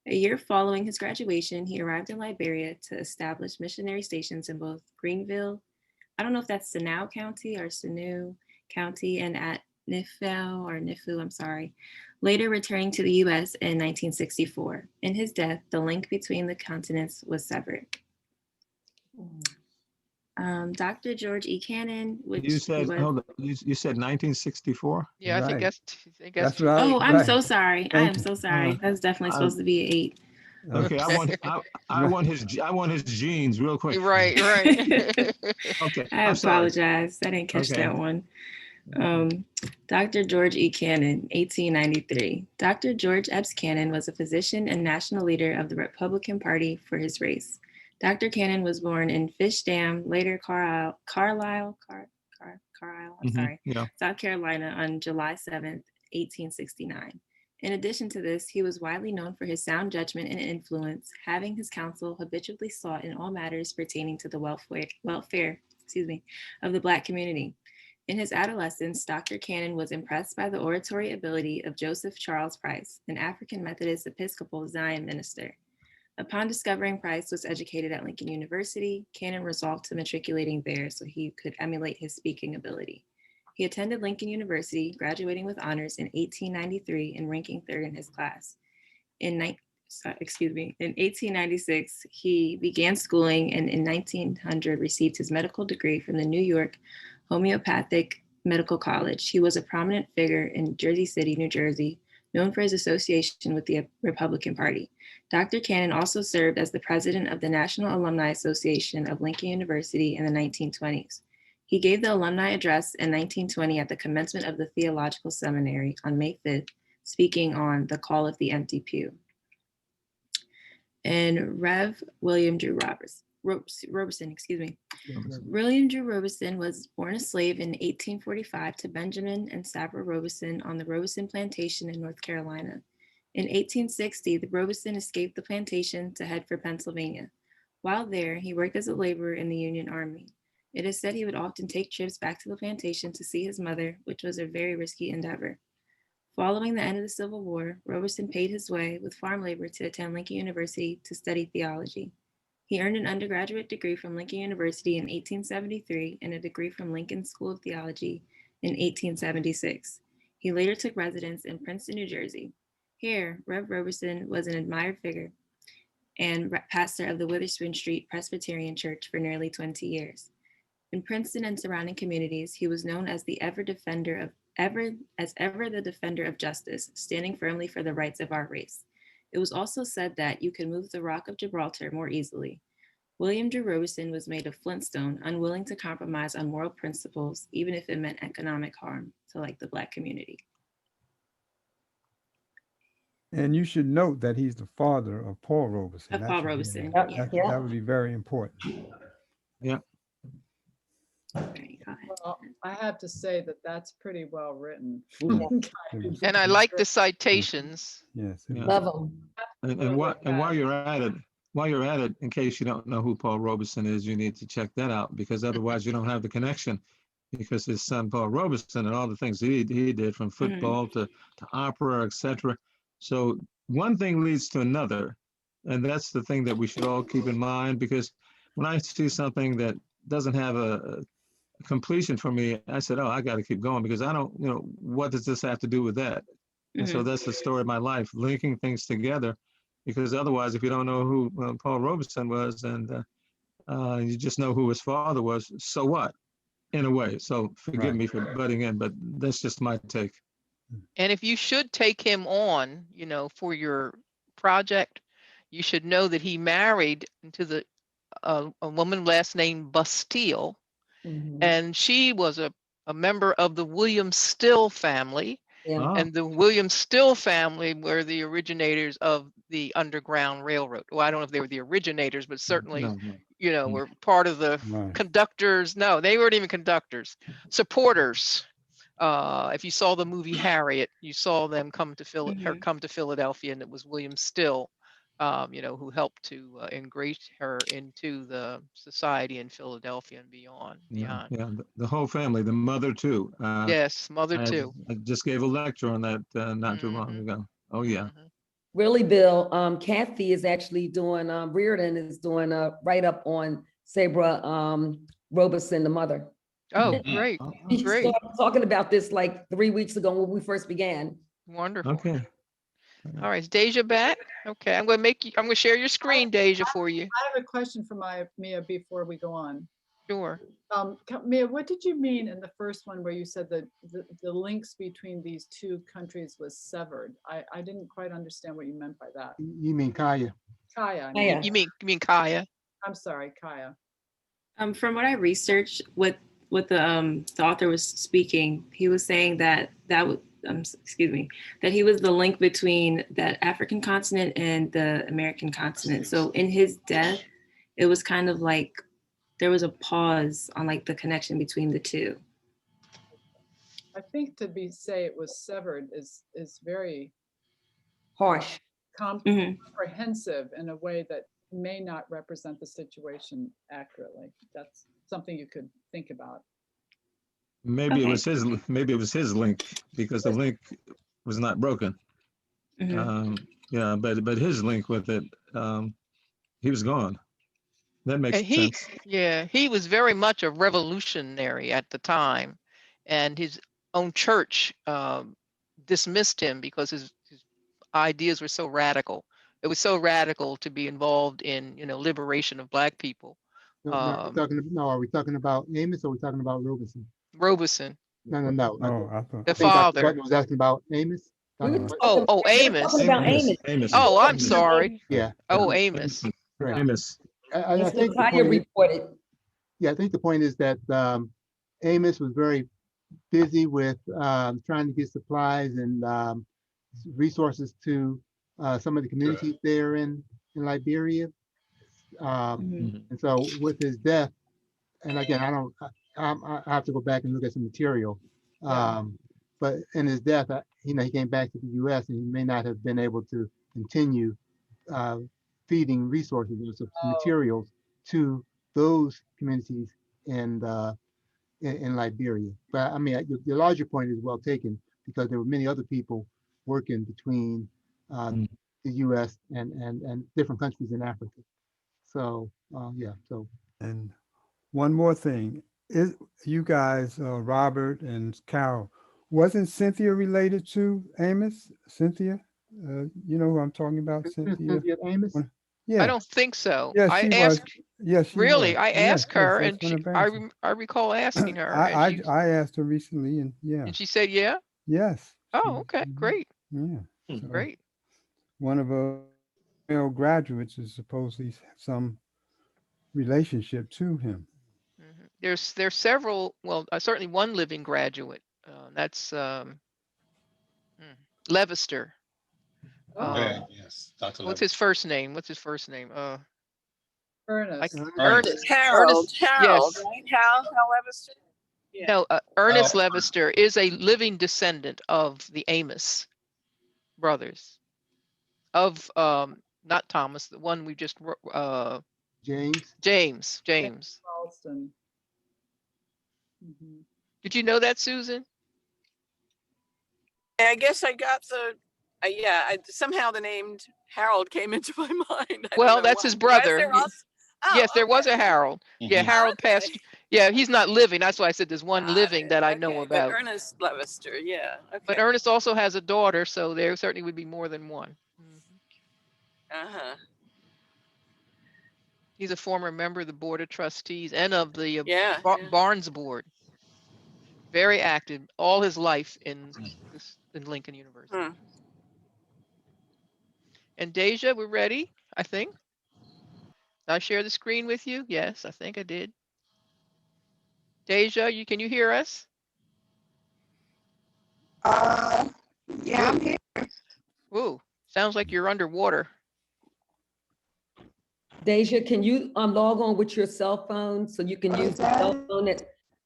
A year following his graduation, he arrived in Liberia to establish missionary stations in both Greenville, I don't know if that's Senow County or Sanu County, and at Nifu, I'm sorry, later returning to the US in 1964. In his death, the link between the continents was severed. Dr. George E. Cannon, which You said, was, hold on, you said 1964? Yeah, I think Right. that's That's right. oh, I'm right. so sorry. I Thank am you. so sorry. That's definitely I'm- supposed to be 8. Okay, I want his genes real quick. Right. Okay, I I'm sorry. apologize. I didn't catch Okay. that one. Dr. George E. Cannon, 1893. Dr. George Epps Cannon was a physician and national leader of the Republican Party for his race. Dr. Cannon was born in Fish Dam, later Carlisle, Yeah. South Carolina on July 7th, 1869. In addition to this, he was widely known for his sound judgment and influence, having his counsel habitually sought in all matters pertaining to the welfare of the Black community. In his adolescence, Dr. Cannon was impressed by the oratory ability of Joseph Charles Price, an African Methodist Episcopal Zion minister. Upon discovering Price was educated at Lincoln University, Cannon resolved to matriculating there so he could emulate his speaking ability. He attended Lincoln University, graduating with honors in 1893 and ranking 3rd in his class. In 1896, he began schooling and in 1900 received his medical degree from the New York Homeopathic Medical College. He was a prominent figure in Jersey City, New Jersey, known for his association with the Republican Party. Dr. Cannon also served as the president of the National Alumni Association of Lincoln University in the 1920s. He gave the alumni address in 1920 at the commencement of the Theological Seminary on May 5th, speaking on the call of the empty pew. And Rev. William Drew Roberson, William Drew Roberson was born a slave in 1845 to Benjamin and Sabra Roberson on the Roberson plantation in North Carolina. In 1860, the Roberson escaped the plantation to head for Pennsylvania. While there, he worked as a laborer in the Union Army. It is said he would often take trips back to the plantation to see his mother, which was a very risky endeavor. Following the end of the Civil War, Roberson paid his way with farm labor to attend Lincoln University to study theology. He earned an undergraduate degree from Lincoln University in 1873 and a degree from Lincoln School of Theology in 1876. He later took residence in Princeton, New Jersey. Here, Rev. Roberson was an admired figure and pastor of the Witherspoon Street Presbyterian Church for nearly 20 years. In Princeton and surrounding communities, he was known as the ever the defender of justice, standing firmly for the rights of our race. It was also said that you could move the Rock of Gibraltar more easily. William Drew Roberson was made of flintstone, unwilling to compromise on moral principles, even if it meant economic harm to the Black community. And you should note that he's the father of Paul Robeson. Of That Paul should be- Robeson, that- yeah. That would be very important. Yeah. Right, go ahead. Well, I have to say that that's pretty well written. And I like the citations. Yes. Yeah. Love them. And while you're at it, in case you don't know who Paul Robeson is, you need to check that out because otherwise you don't have the connection. Because his son Paul Robeson and all the things he did from football to opera, etc. So one thing leads to another, and that's the thing that we should all keep in mind. Because when I see something that doesn't have a completion for me, I said, "Oh, I got to keep going because I don't, what does this have to do with that?" And so that's the story of my life, linking things together. Because otherwise, if you don't know who Paul Robeson was and you just know who his father was, so what? In a way. So forgive me for butting in, but that's just my take. And if you should take him on, for your project, you should know that he married into a woman last name Bastille, and she was a member of the William Still family. Yeah. And the William Still family were the originators of the Underground Railroad. Well, I don't know if they were the originators, but certainly, were part of the conductors. No, they weren't even conductors, supporters. If you saw the movie Harriet, you saw them come to Philadelphia, and it was William Still who helped to ingrate her into the society in Philadelphia and beyond. Yeah, the whole family, the mother too. Yes, mother I too. I just gave a lecture on that not too long Mhm. ago. Oh, yeah. Really, Bill, Kathy is actually doing, Reardon is doing a write-up on Sabra Robeson, the mother. Oh, Mhm. great, She great, started talking about this like 3 weeks ago when we first began. wonderful. Okay. All right, is Deja back? Okay, I'm gonna share your screen, Deja, for you. I have a question for Mia before we go on. Sure. Mia, what did you mean in the first one where you said that the links between these two countries was severed? I didn't quite understand what you meant by that. You mean Kaya? Kaya, I Kaya. mean. You mean Kaya? I'm sorry, Kaya. From what I researched, what the author was speaking, he was saying that that he was the link between the African continent and the American continent. So in his death, it was kind of like there was a pause on like the connection between the two. I think say it was severed is very Harsh. comprehensive in a way that may not represent the situation accurately. That's something you could think about. Maybe it was his link because the link was not broken. Yeah, but his link with it, he was gone. That makes And sense. he was very much a revolutionary at the time, and his own church dismissed him because his ideas were so radical. It was so radical to be involved in, liberation of Black people. Are we talking about Amos or are we talking about Robeson? Robeson. No. Oh, I thought. The I think Dr. father. Button was asking about Amos. Amos. Amos. Oh, I'm sorry. Yeah. Oh, Amos. Right. Amos. I That's think what Kaya reported. I think the point is that Amos was very busy with trying to get supplies and resources to some of the communities there in Liberia. And so with his death, and again, I have to go back and look at some material. But in his death, he came back to the U.S. and he may not have been able to continue feeding resources or some materials to those communities in Liberia. But I mean, your larger point is well taken because there were many other people working between the U.S. and different countries in Africa. So yeah. So And one more thing, you guys, Robert and Carol, wasn't Cynthia related to Amos? Cynthia, you know who I'm talking about, Cynthia? Amos? Yeah. I don't think so. Yeah, I she asked. was. Yeah, she Really, was. I asked her, that's and one of I Amos's. recall asking her, and I asked her recently, and yeah. and she said, yeah. Yes. Oh, okay, great, Yeah. So great. one of her male graduates is supposedly some relationship to him. There's several. Well, certainly one living graduate. That's Levister. Yeah, yes, Dr. What's Levister. his first name? Ernest. Ernest. Harold, Yes. right? Hal Levister? Yeah. No, Ernest Oh. Levister is a living descendant of the Amos brothers, of not Thomas, the one we just James. James. Ralston. Did you know that, Susan? I guess I got somehow the name Harold came into my mind. I don't Well, know that's why. his brother. Was there also- Yes, there was a Harold. Yeah, Harold passed. Yeah, he's not living. That's why I said there's one living that I know Okay, about. But Ernest Levister, yeah. Okay. But Ernest also has a daughter, so there certainly would be more than one. He's a former member of the Board of Trustees and of the Barnes Board. Very active all his life in Lincoln University. And Deja, we're ready, I think. I share the screen with you? Yes, I think I did. Deja, can you hear us? Yeah, I'm here. Ooh, sounds like you're underwater. Deja, can you log on with your cell phone so you can use the cell phone that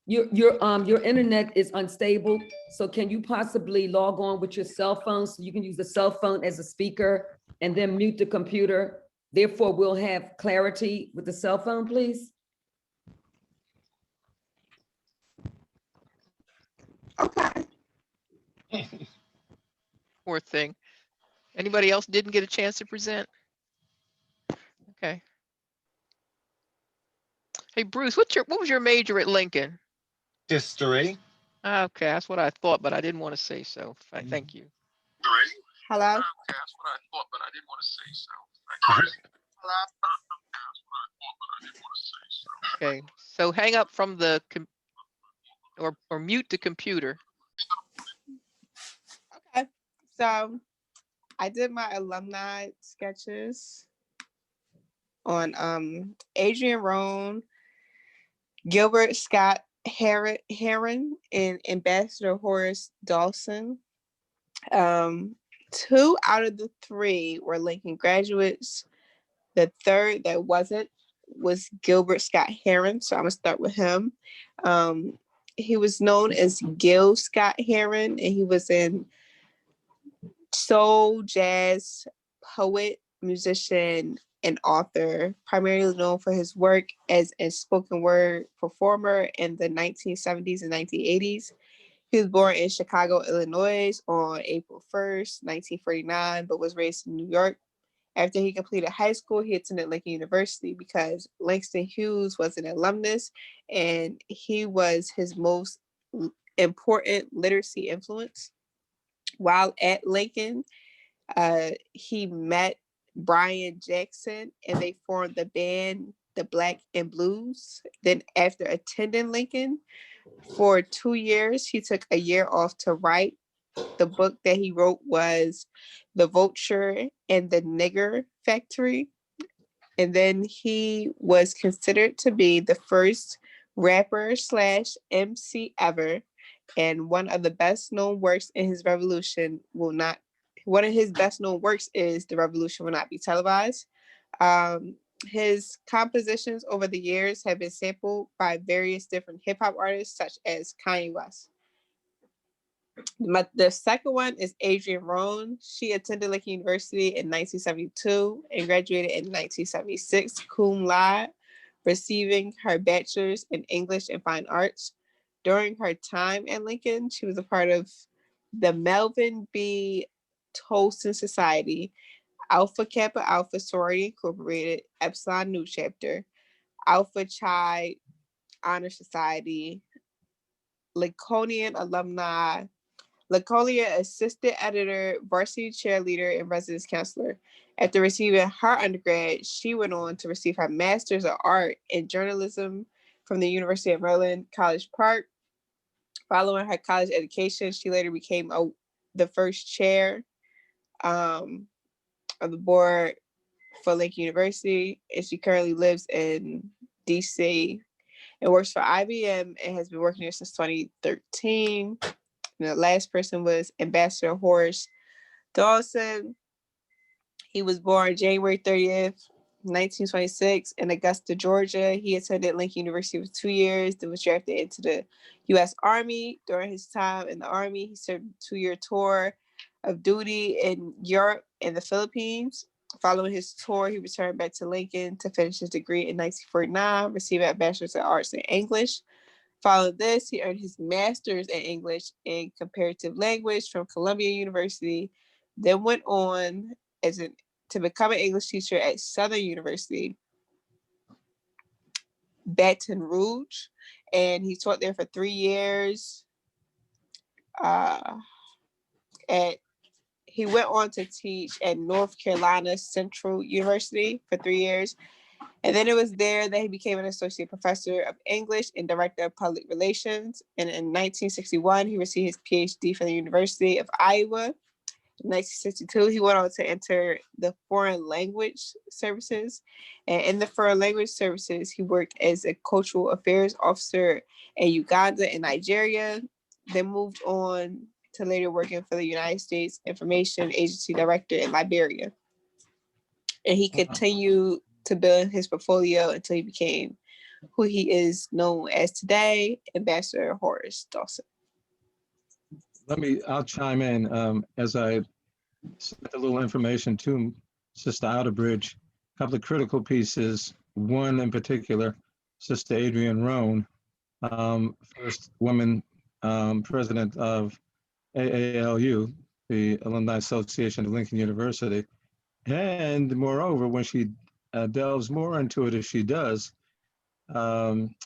your internet is unstable. So can you possibly log on with your cell phone so you can use the cell phone as a speaker and then mute the computer. Therefore, we'll have clarity with the cell phone, please. Okay. Poor thing. Anybody else didn't get a chance to present? Okay. Hey, Bruce, what was your major at Lincoln? History. Okay, that's what I thought, but I didn't want to say so. Thank you. Hello? Okay, that's what I thought, but I didn't want to say so. Okay, so hang up from the or mute the computer. Okay. So I did my alumni sketches on Adrian Roan, Gilbert Scott Heron, and Ambassador Horace Dawson. 2 out of the 3 were Lincoln graduates. The third that wasn't was Gilbert Scott Heron. So I'm gonna start with him. He was known as Gil Scott Heron, and he was an soul, jazz poet, musician, and author, primarily known for his work as a spoken word performer in the 1970s and 1980s. He was born in Chicago, Illinois on April 1st, 1949, but was raised in New York. After he completed high school, he attended Lincoln University because Langston Hughes was an alumnus and he was his most important literacy influence. While at Lincoln, he met Brian Jackson and they formed the band The Black and Blues. Then after attending Lincoln for 2 years, he took a year off to write. The book that he wrote was The Vulture and the Nigger Factory. And then he was considered to be the first rapper / MC ever. And one of the best known works in his revolution one of his best known works is The Revolution Will Not Be Televised. His compositions over the years have been sampled by various different hip hop artists such as Kanye West. The second one is Adrian Roan. She attended Lincoln University in 1972 and graduated in 1976 cum laude, receiving her bachelor's in English and Fine Arts. During her time at Lincoln, she was a part of the Melvin B. Tolson Society, Alpha Kappa Alpha Sorority Incorporated, Epsilon Nu Chapter, Alpha Chi Honor Society, Lincolnian Alumni, Lincolnia Assistant Editor, Varsity Cheerleader, and Residence Counselor. After receiving her undergrad, she went on to receive her Master's of Art in Journalism from the University of Maryland, College Park. Following her college education, she later became the first chair of the board for Lincoln University, and she currently lives in DC and works for IBM and has been working here since 2013. And the last person was Ambassador Horace Dawson. He was born January 30th, 1926 in Augusta, Georgia. He attended Lincoln University for 2 years, then was drafted into the U.S. Army. During his time in the Army, he served a 2-year tour of duty in Europe and the Philippines. Following his tour, he returned back to Lincoln to finish his degree in 1949, receiving a Bachelor's of Arts in English. Following this, he earned his Master's in English and Comparative Language from Columbia University, then went on to become an English teacher at Southern University, Baton Rouge, and he taught there for 3 years. He went on to teach at North Carolina Central University for 3 years. And then it was there that he became an associate professor of English and director of public relations. And in 1961, he received his PhD from the University of Iowa. In 1962, he went on to enter the Foreign Language Services. And in the Foreign Language Services, he worked as a cultural affairs officer in Uganda and Nigeria, then moved on to later working for the United States Information Agency Director in Liberia. And he continued to build his portfolio until he became who he is known as today, Ambassador Horace Dawson. I'll chime in as I sent a little information to Sister Outerbridge, a couple of critical pieces. One in particular, Sister Adrienne Roan, first woman president of AALU, the Alumni Association of Lincoln University. And moreover, when she delves more into it as she does,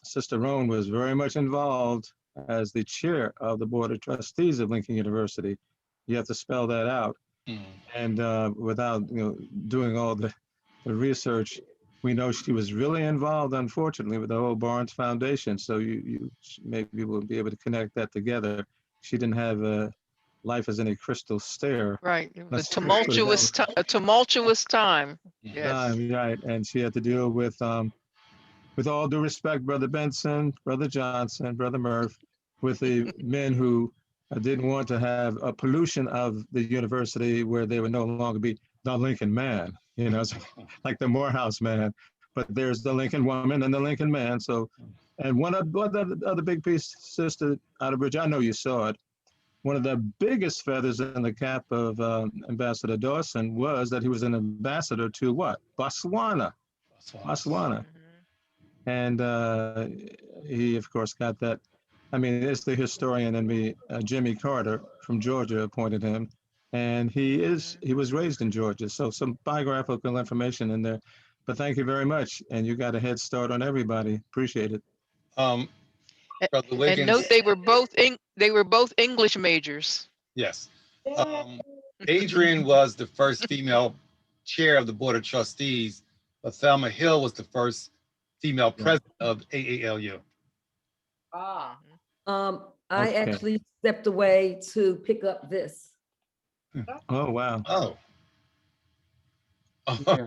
Sister Roan was very much involved as the chair of the Board of Trustees of Lincoln University. You have to spell that out. And without doing all the research, we know she was really involved, unfortunately, with the whole Barnes Foundation. So you maybe will be able to connect that together. She didn't have life as any crystal stair. Right. It was Let's a just put it tumultuous, a tumultuous time. Yes. Right. And she had to deal with all due respect, Brother Benson, Brother Johnson, Brother Murph, with the men who didn't want to have a pollution of the university where they would no longer be the Lincoln man, like the Morehouse man. But there's the Lincoln woman and the Lincoln man. So, and one other big piece, Sister Outerbridge, I know you saw it. One of the biggest feathers in the cap of Ambassador Dawson was that he was an ambassador to what? Botswana. And he, of course, got that. I mean, it's the historian in me, Jimmy Carter from Georgia, appointed him. And he was raised in Georgia. So some biographical information in there. But thank you very much. And you got a head start on everybody. Appreciate it. Brother And Wiggins. note they were both English majors. Yes. Adrienne was the first female chair of the Board of Trustees, but Thelma Hill was the first female president of AALU. I Okay. actually stepped away to pick up this. Oh, wow. Oh. Yeah.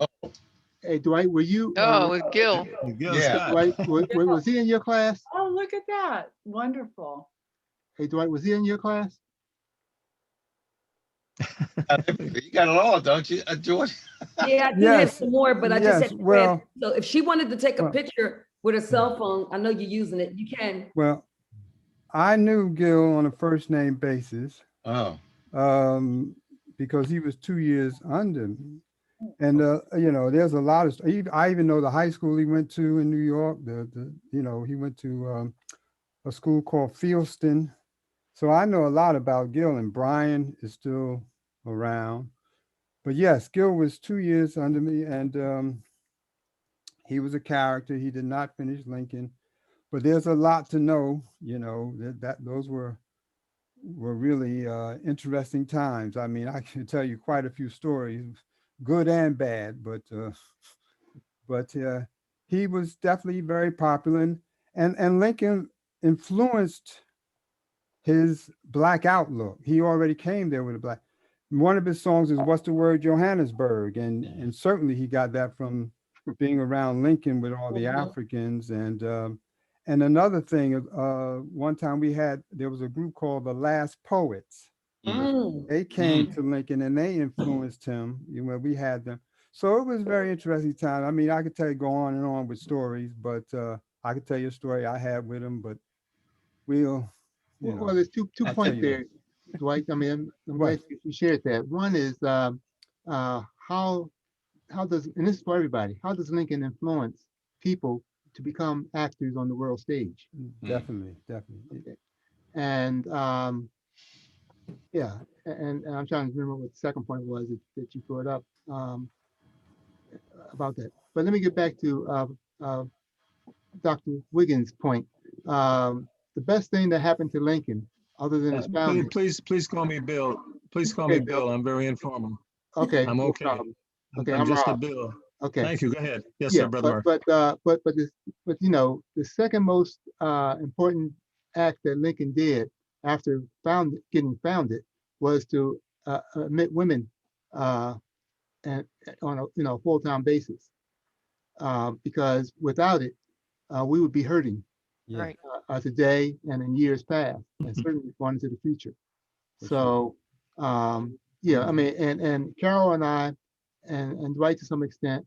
Hey, Dwight, were you? Oh, with Gil. Yeah. Dwight, was he in your class? Oh, look at that. Wonderful. Hey, Dwight, was he in your class? You got it all, don't you, George? Yeah, I do have Yes. some more, but I just Yes, had to grab. well- So if she wanted to take a Well- picture with her cell phone, I know you're using it, you can. Well, I knew Gil on a first name basis Oh. because he was 2 years under me. And, there's a lot of, I even know the high school he went to in New York, he went to a school called Fieldston. So I know a lot about Gil, and Brian is still around. But yes, Gil was 2 years under me, and he was a character. He did not finish Lincoln, but there's a lot to know, that those were really interesting times. I mean, I can tell you quite a few stories, good and bad, but he was definitely very popular, and Lincoln influenced his Black outlook. He already came there with a Black. One of his songs is "What's the Word, Johannesburg," and certainly he got that from being around Lincoln with all the Africans. And another thing, one time there was a group called the Last Poets. They came to Lincoln and they influenced him. We had them. So it was a very interesting time. I mean, I could go on and on with stories, but I could tell you a story I had with him, but we'll. Well, there's two I'll points tell you there, Dwight. I mean, I'm glad you shared that. One is how does, and this is for everybody, how does Lincoln influence people to become actors on the world stage? Definitely. And yeah, and I'm trying to remember what the second point was that you brought up about that. But let me get back to Dr. Wiggins' point. The best thing that happened to Lincoln, other than his founding. Please call me Bill. Please call me Bill. I'm very informal. Okay. I'm no okay. problem. Okay, I'm just a Rob. Bill. Okay. Thank you. Go ahead. Yes, Yeah, sir, Brother but Murphy. the second most important act that Lincoln did after getting founded was to admit women and on a full-time basis, because without it, we would be hurting Right. today and in years past, and certainly going into the future. So yeah, I mean, and Carol and I, and Dwight to some extent,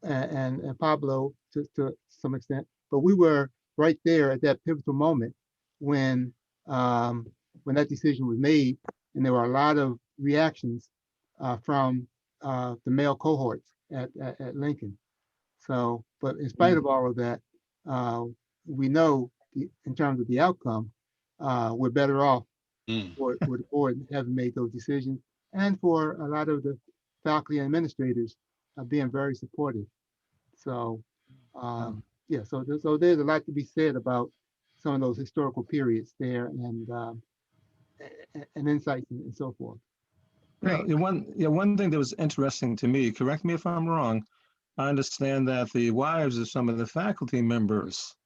and Pablo to some extent, but we were right there at that pivotal moment when that decision was made, and there were a lot of reactions from the male cohorts at Lincoln. So, but in spite of all of that, we know in terms of the outcome, we're better off for the board having made those decisions, and for a lot of the faculty and administrators being very supportive. So, yeah, so there's a lot to be said about some of those historical periods there, and insights and so forth. Right. One thing that was interesting to me, correct me if I'm wrong, I understand that the wives of some of the faculty members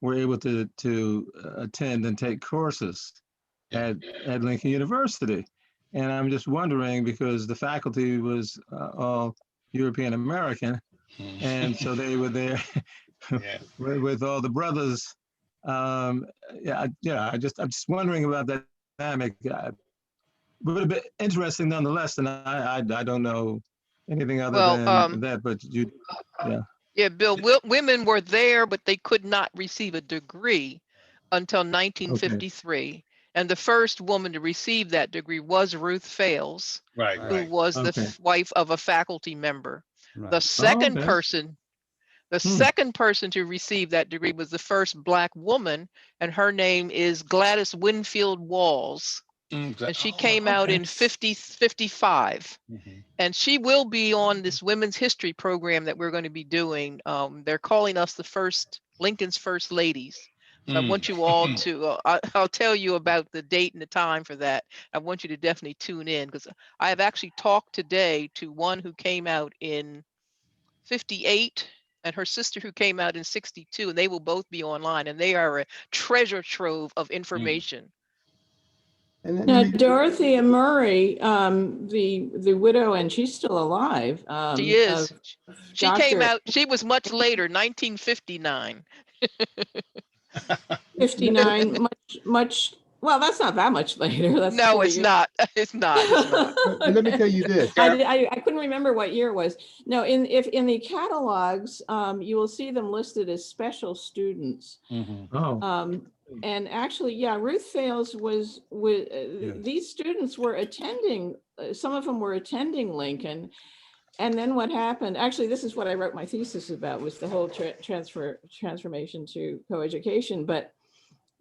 were able to attend and take courses at Lincoln University. And I'm just wondering, because the faculty was all European American, and so they were there with all the brothers. I'm just wondering about that dynamic. Would have been interesting nonetheless, and I don't know anything other than that, but you, yeah. Yeah, Bill, women were there, but they could not receive a degree until 1953. And the first woman to receive that degree was Ruth Fales, who was the wife of a faculty member. Right. The second person, second person to receive that degree was the first Black woman, and her name is Gladys Winfield Walls. And she came out in 55. And she will be on this women's history program that we're going to be doing. They're calling us Lincoln's first ladies. So I want you all to, I'll tell you about the date and the time for that. I want you to definitely tune in, because I have actually talked today to one who came out in 58 and her sister who came out in 62, and they will both be online, and they are a treasure trove of information. Now, Dorothea Murray, the widow, and she's still alive. She is. She came out, she was much later, 1959. 59, much, well, that's not that much later. That's no, it's not. It's not. But let me tell you this. I couldn't remember what year it was. No, in the catalogs, you will see them listed as special students. And actually, yeah, Ruth Fales was these students were attending, some of them were attending Lincoln. And then what happened, actually, this is what I wrote my thesis about, was the whole transformation to coeducation. But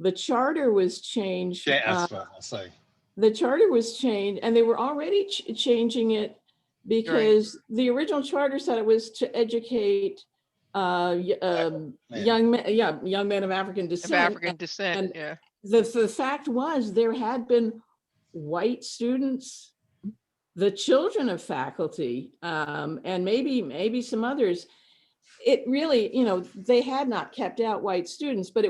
the charter was changed. The charter was changed, and they were already changing it because the original charter said it was to educate young men of African descent. And the fact was, there had been white students, the children of faculty, and maybe some others. It really, they had not kept out white students, but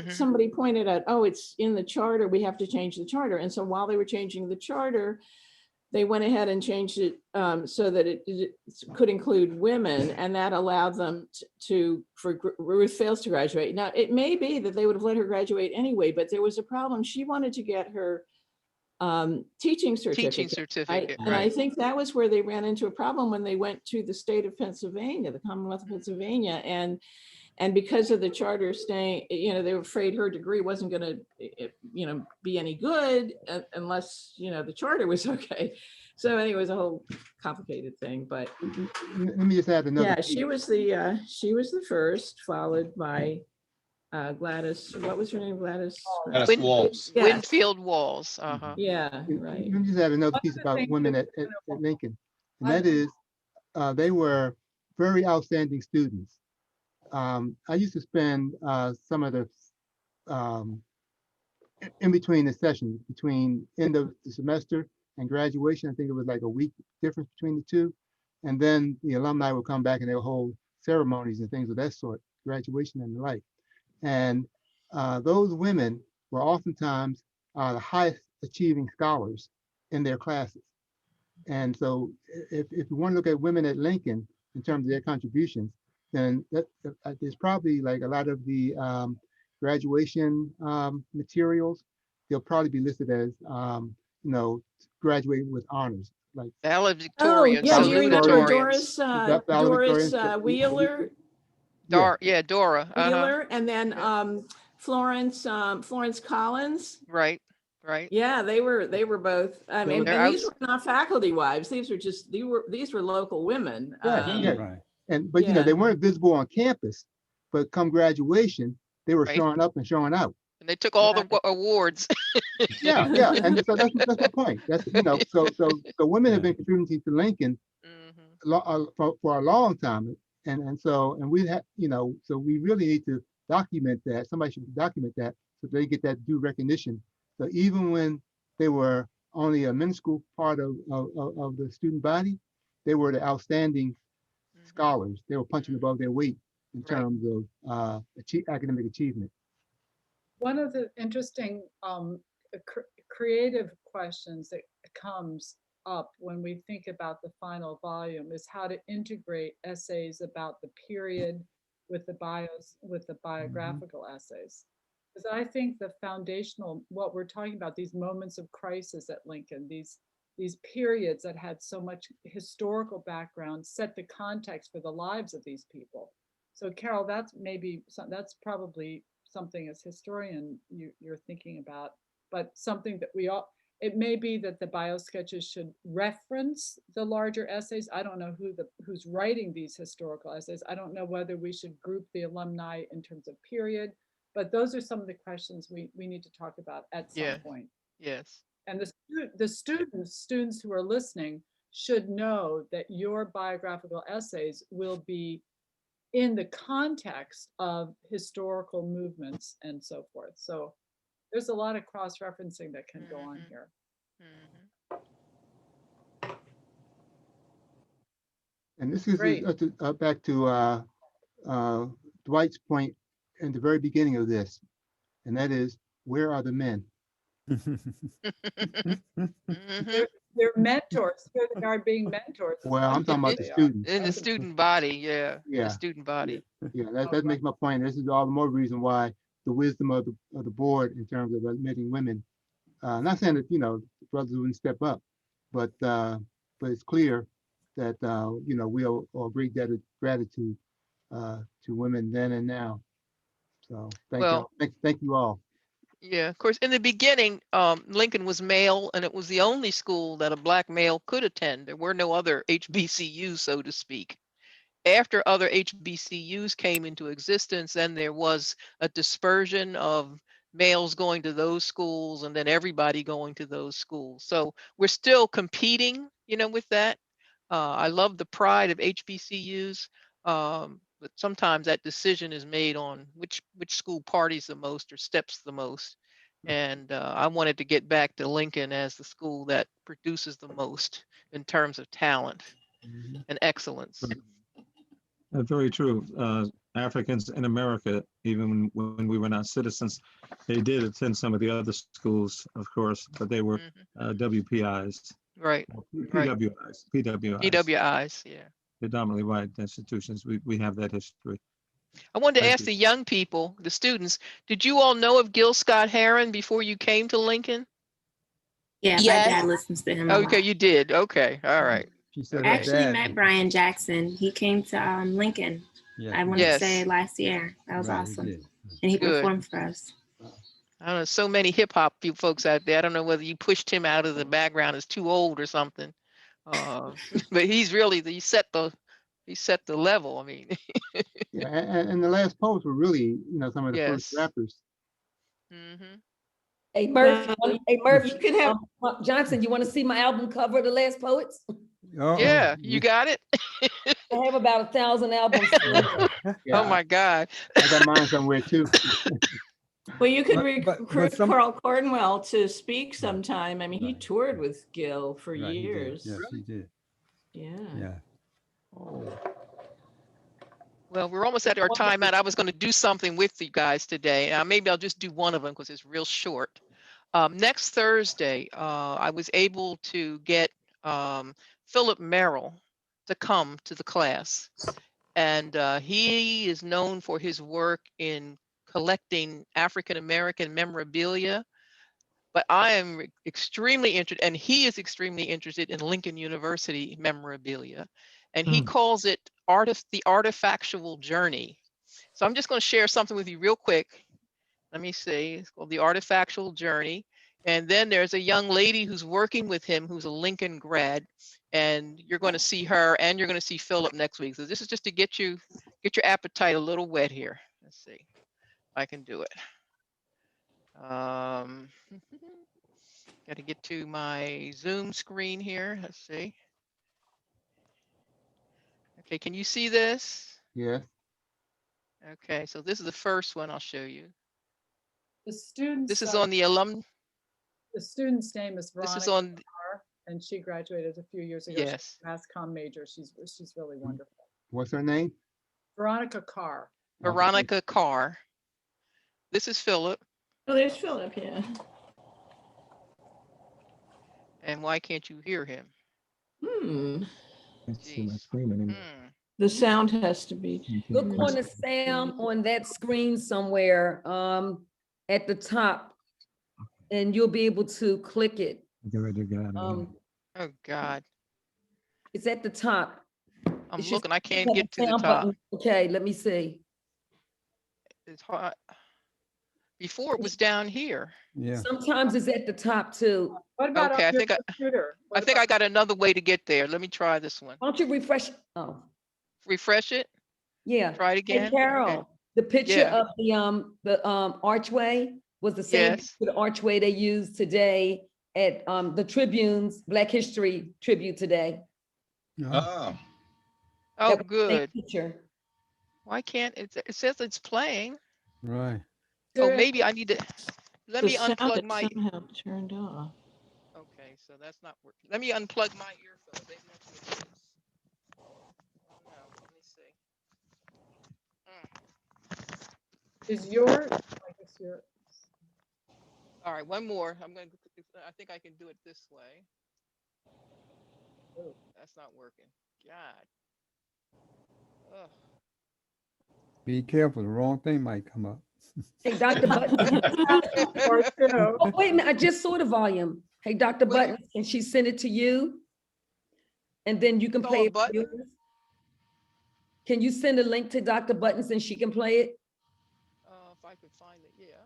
somebody pointed out, oh, it's in the charter, we have to change the charter. And so while they were changing the charter, they went ahead and changed it so that it could include women, and that allowed them for Ruth Fales to graduate. Now, it may be that they would have let her graduate anyway, but there was a problem. She wanted to get her teaching certificate. And I think that was where they ran into a problem when they went to the state of Pennsylvania, the Commonwealth of Pennsylvania, and because of the charter staying, they were afraid her degree wasn't going to, be any good unless, the charter was okay. So anyway, it was a whole complicated thing. But let me just add another. Yeah, she was the first, followed by Gladys. What was her name? Gladys Walls. Yes. Winfield Walls. Yeah, right. Let me just add another piece about women at Lincoln, and that is they were very outstanding students. I used to spend some of the in between the sessions, between end of the semester and graduation. I think it was like a week difference between the two. And then the alumni would come back and they would hold ceremonies and things of that sort, graduation and the like. And those women were oftentimes the highest achieving scholars in their classes. And so if you want to look at women at Lincoln in terms of their contributions, then there's probably like a lot of the graduation materials, they'll probably be listed as, graduating with honors. Like valedictorian. Oh, yeah, do you remember Doris Wheeler? Dora. Wheeler, and then Florence Collins. Right. right? Yeah, they were both, I mean, They're and these out. were not faculty wives. These were just, these were local women. Right, Mhm. yeah. Right. But you know, Yeah. they weren't visible on campus, but come graduation, they were Right. showing up and showing out. And they took all the Right. awards. Yeah, yeah. And so that's my point. That's, you know, so women have Yeah. been contributing to Lincoln Mhm. for a long time. And we have, you know, so we really need to document that. Somebody should document that so they get that due recognition. So even when they were only a minuscule part of the student body, they were the outstanding scholars. They were punching above their weight in Right. terms of academic achievement. One of the interesting creative questions that comes up when we think about the final volume is how to integrate essays about the period with the biographical essays. Because I think the foundational, what we're talking about, these moments of crisis at Lincoln, these periods that had so much historical background, set the context for the lives of these people. So Carol, that's probably something as historian you're thinking about, but something that it may be that the bio sketches should reference the larger essays. I don't know who's writing these historical essays. I don't know whether we should group the alumni in terms of period, but those are some of the questions we need to talk about at some Yeah. point. Yes. And the students who are listening should know that your biographical essays will be in the context of historical movements and so forth. So there's a lot of cross-referencing that can go on here. Mhm. And this is Great. back to Dwight's point in the very beginning of this, and that is, where are the men? Mhm. They're mentors. Here they are being mentors. Well, I'm talking about the They are. students. In the That's student body, yeah. The Yeah, student body. yeah, that makes my point. This is all the more reason why the wisdom of the board in terms of admitting women. Not saying that, you know, the brothers wouldn't step up, but it's clear that you know, we owe a great debt of gratitude to women then and now. So thank you, Well, thank you all. yeah, of course, in the beginning, Lincoln was male, and it was the only school that a Black male could attend. There were no other HBCUs, so to speak. After other HBCUs came into existence, then there was a dispersion of males going to those schools and then everybody going to those schools. So we're still competing, with that. I love the pride of HBCUs, but sometimes that decision is made on which school parties the most or steps the most. And I wanted to get back to Lincoln as the school that produces the most in terms of talent and excellence. Very true. Africans in America, even when we were not citizens, they did attend some of the other schools, of course, but they were WPIs. Right. PWIs. PWIs, yeah. Predominantly white institutions. We have that history. I wanted to Thank ask you. the young people, the students, did you all know of Gil Scott Heron before you came to Lincoln? Yeah, my Yes. dad listens to him. a Okay, lot. you did. Okay, all right. She said I her actually dad- met Brian Jackson. He came to Lincoln. Yeah, I want Yes. to say last year. That was right, he awesome. did. And he Good. performed for us. I don't know, so many hip hop folks out there. I don't know whether you pushed him out of the background as too old or something. But he's really he set the level. I mean, Yeah, and the last poets were really, you know, some of the first yes. rappers. Hmm. Hey Murph, Well, hey Murph, you can have, Johnson, you want to see my album cover, The Last Poets? Uh-oh. Yeah, you got it. I have about 1,000 albums. Yeah, Oh my God. I got mine somewhere too. well, you could But recruit some- Carl Cornwell to speak sometime. I mean, he Right. toured with Gil for Right, he did. years. Yes, he did. Yeah. Yeah. Well, we're almost at our time out. I was going to do something with you guys today. Maybe I'll just do one of them because it's real short. Next Thursday, I was able to get Philip Merrill to come to the class. And he is known for his work in collecting African-American memorabilia. But I am extremely interested, and he is extremely interested in Lincoln University memorabilia. And he calls it the artifactual journey. So I'm just going to share something with you real quick. Let me see. It's called the artifactual journey. And then there's a young lady who's working with him who's a Lincoln grad, and you're going to see her and you're going to see Philip next week. So this is just to get your appetite a little wet here. Let's see if I can do it. Got to get to my Zoom screen here. Let's see. Okay, can you see this? Yes. Okay, so this is the first one I'll show you. The students. This is on the alum. The student's name is This is Veronica on. Carr, and she graduated a few years ago. She's Yes. a mass comm major. She's really wonderful. What's her name? Veronica Carr. Veronica Carr. This is Philip. Oh, there's Philip, yeah. And why can't you hear him? Can't see my Jeez. screen anymore. The sound has to be. Look on the sound on that screen somewhere, at the top, and you'll be able to click it. Get ready to get out of here. Oh God, It's at the top. I'm It's just looking. I can't have get to the sound top. button. Okay, let me see. It's hard. Before it was down here. Yeah. Sometimes it's at the top too. What about Okay, I on your think computer? I think I got another way to get there. Let me try this one. Why don't you refresh? Oh, Refresh it. yeah. Try it Hey, again. Carol, Okay. the picture Yeah. of the archway was the same Yes. picture, the archway they used today at the Tribune's Black History tribute today. Oh, Oh, That was the same good. Picture. Why can't it? It says it's playing. Right. Oh, Good. maybe I need to. Let The me sound unplug is my. somehow turned off. Okay, so that's not working. Let me unplug my earphone. Maybe that's what it is. Oh, no. Let me see. Is your, I guess your, All right, one more. I think I can do it this way. Oh. That's not working. God. Ugh. Be careful, the wrong thing might come up. Hey, Dr. Button. or two. Oh, wait a minute, I just saw the volume. Hey, Dr. Wait. Button, can she send it to you? And then you can Saw a play it. for button? yours? Can you send a link to Dr. Buttons and she can play it? If I could find it, yeah.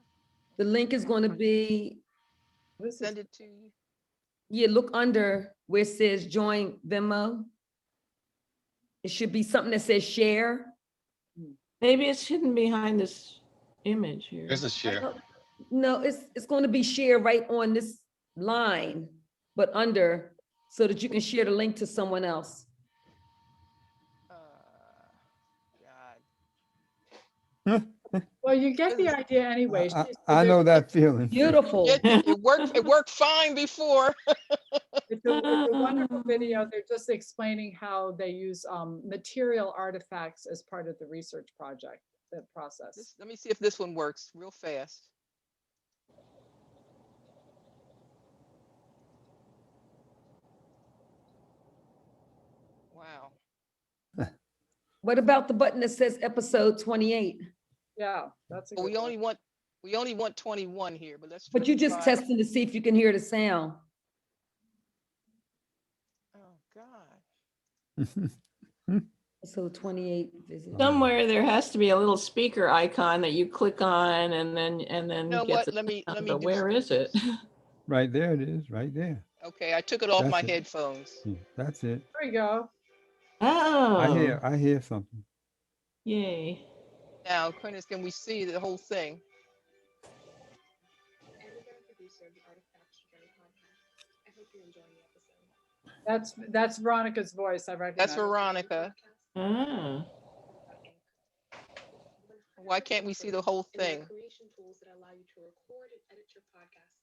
The link is going to be, This is, Send it to you. yeah, look under where it says join Venmo. It should be something that says share. Maybe it's hidden behind this image here. there's a share. No, it's going to be shared right on this line, but under, so that you can share the link to someone else. God. well, you get the idea anyway. I know that feeling. Beautiful. It worked. It worked fine before. It's a wonderful video. They're just explaining how they use material artifacts as part of the research project, the process. Let me see if this one works real fast. Wow. What about the button that says episode 28? Yeah, that's a Well, good one. we only want 21 here, but let's. But you let's just try. testing to see if you can hear the sound. Oh God. Episode 28 visit. Somewhere there has to be a little speaker icon that you click on and then You know get what? the Let me sound, do but where is it? Right there it is, right there. Okay, I took it off That's my it. headphones. Yeah, that's it. There we go. Oh, I hear something. yay. Now, Quintus, can we see the whole thing? That's Veronica's voice. I recognize. That's Veronica. Ah. Why can't we see the whole thing? Creation tools that allow you to record and edit your podcast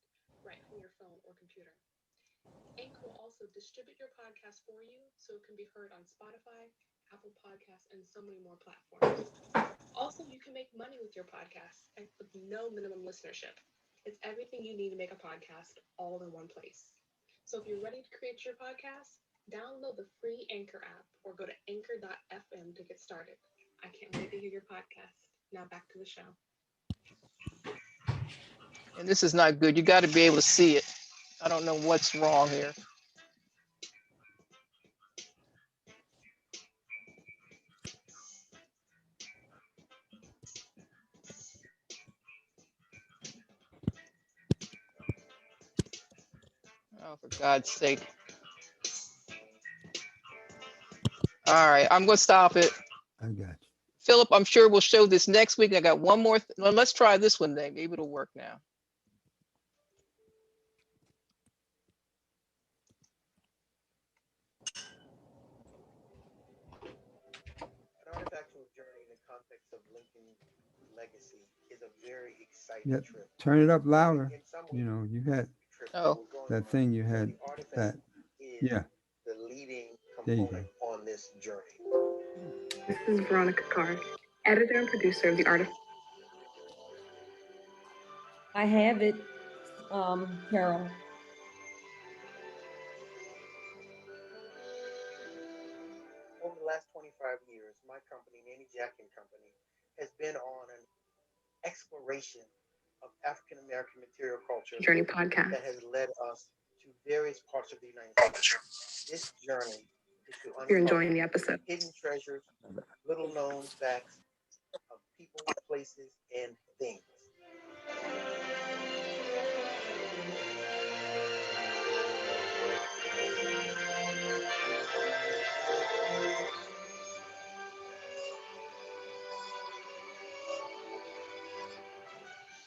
right from your phone or computer. Anchor will also distribute your podcast for you so it can be heard on Spotify, Apple Podcasts, and so many more platforms. Also, you can make money with your podcast and with no minimum listenership. It's everything you need to make a podcast all in one place. So if you're ready to create your podcast, download the free Anchor app or go to anchor.fm to get started. I can't wait to hear your podcast. Now back to the show. And this is not good. You got to be able to see it. I don't know what's wrong here. Oh, for God's sake. All right, I'm gonna stop it. I got you. Philip, I'm sure we'll show this next week. I got one more. Well, let's try this one then. Maybe it'll work now. An artifactual journey in the context of Lincoln legacy is a very exciting Yeah, trip. turn it up louder. In some You ways, know, you had trip Oh. we're going that on. thing you So had, the artifact that, is yeah, the leading there you component on this journey. This is Veronica Carr, editor and producer of The Art of I have it, Carol. Over the last 25 years, my company, Nanny Jack and Company, has been on an exploration of African American material culture Journey podcast. that has led us to various parts of the United States. This journey is to If you're enjoying the uncover episode. hidden treasures, little known facts of people, places, and things.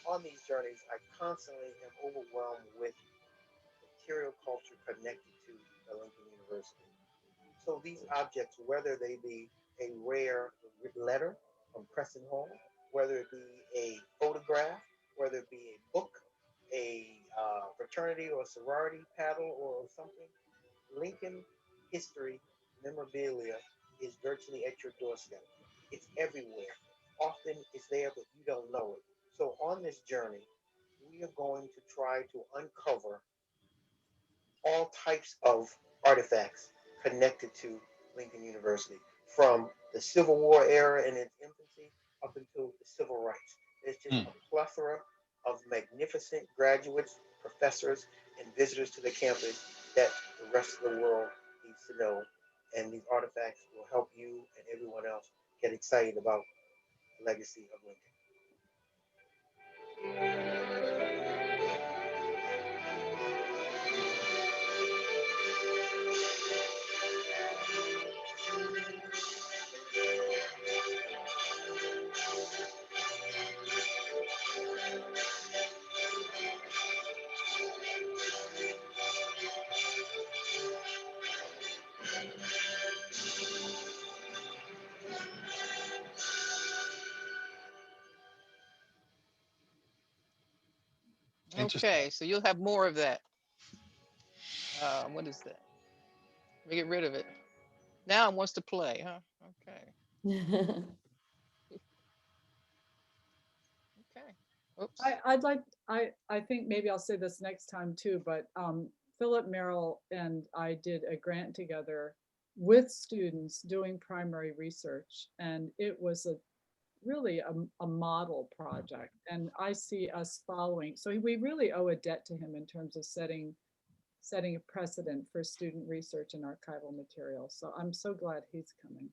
On these journeys, I constantly am overwhelmed with material culture connected to the Lincoln University. So these objects, whether they be a rare letter from Preston Hall, whether it be a photograph, whether it be a book, a fraternity or sorority paddle or something, Lincoln history memorabilia is virtually at your doorstep. It's everywhere. Often it's there, but you don't know it. So on this journey, we are going to try to uncover all types of artifacts connected to Lincoln University, from the Civil War era in its infancy up until the civil rights. There's just a plethora of magnificent graduates, professors, and visitors to the campus that the rest of the world needs to know. And these artifacts will help you and everyone else get excited about the legacy of Lincoln. Interesting. Okay, so you'll have more of that. What is that? Let me get rid of it. Now it wants to play, huh? Okay. Okay. Oops. I think maybe I'll say this next time too, but Philip Merrill and I did a grant together with students doing primary research, and it was really a model project, and I see us following. So we really owe a debt to him in terms of setting a precedent for student research and archival material. So I'm so glad he's coming.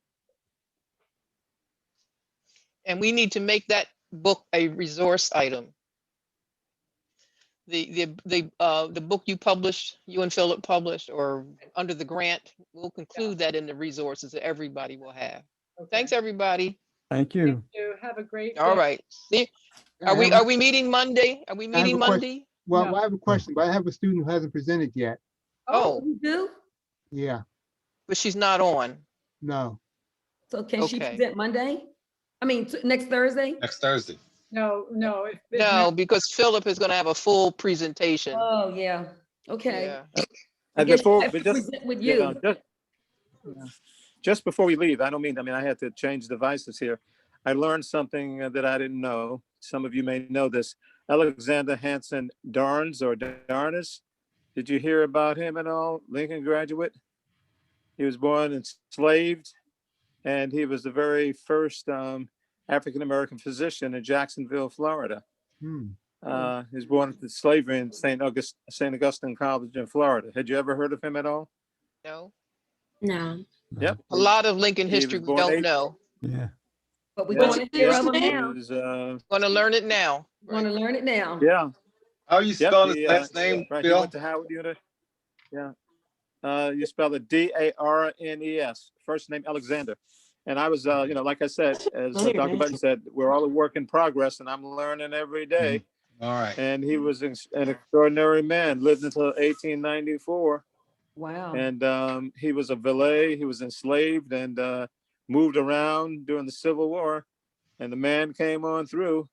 And we need to make that book a resource item. The book you published, you and Philip published, or under the grant, we'll conclude that in the resources that everybody will have. Okay. Thanks, everybody. Thank you. Thank you. Have a great All day. right. See, I are have we meeting Monday? Are we I have meeting a question. Monday? Well, No. I have a question, but I have a student who hasn't presented yet. Oh, You do? Yeah, but she's not on. no. So can she Okay. present Monday? I mean, next Thursday? Next Thursday. No. If No, because Philip is going to have a full presentation. Oh, yeah. Okay. Yeah. I guess Before, I have to but just, present with you know, you. just before we leave, I mean, I had to change devices here. I learned something that I didn't know. Some of you may know this. Alexander Hanson Darnes or Darnes. Did you hear about him at all? Lincoln graduate. He was born enslaved, and he was the very first African-American physician in Jacksonville, Florida. Hmm. He was born into slavery in St. Augustine College in Florida. Had you ever heard of him at all? No. No. Yep. A lot of Lincoln He was history we born don't eight- know. Yeah. But we're Yeah, going to hear yeah, of him he now. was, Going to learn it now. We're going to learn it now. yeah. How are you Yep, spelling his he, last name, right, he Bill? went to Howard University. Yeah. You spell it Darnes, first name Alexander. And I was, like I said, as Wait a Dr. minute. Button said, we're all a work in progress and I'm learning every day. All right. And he was an extraordinary man, lived until 1894. Wow. And he was a valet, he was enslaved and moved around during the Civil War. And the man came on through.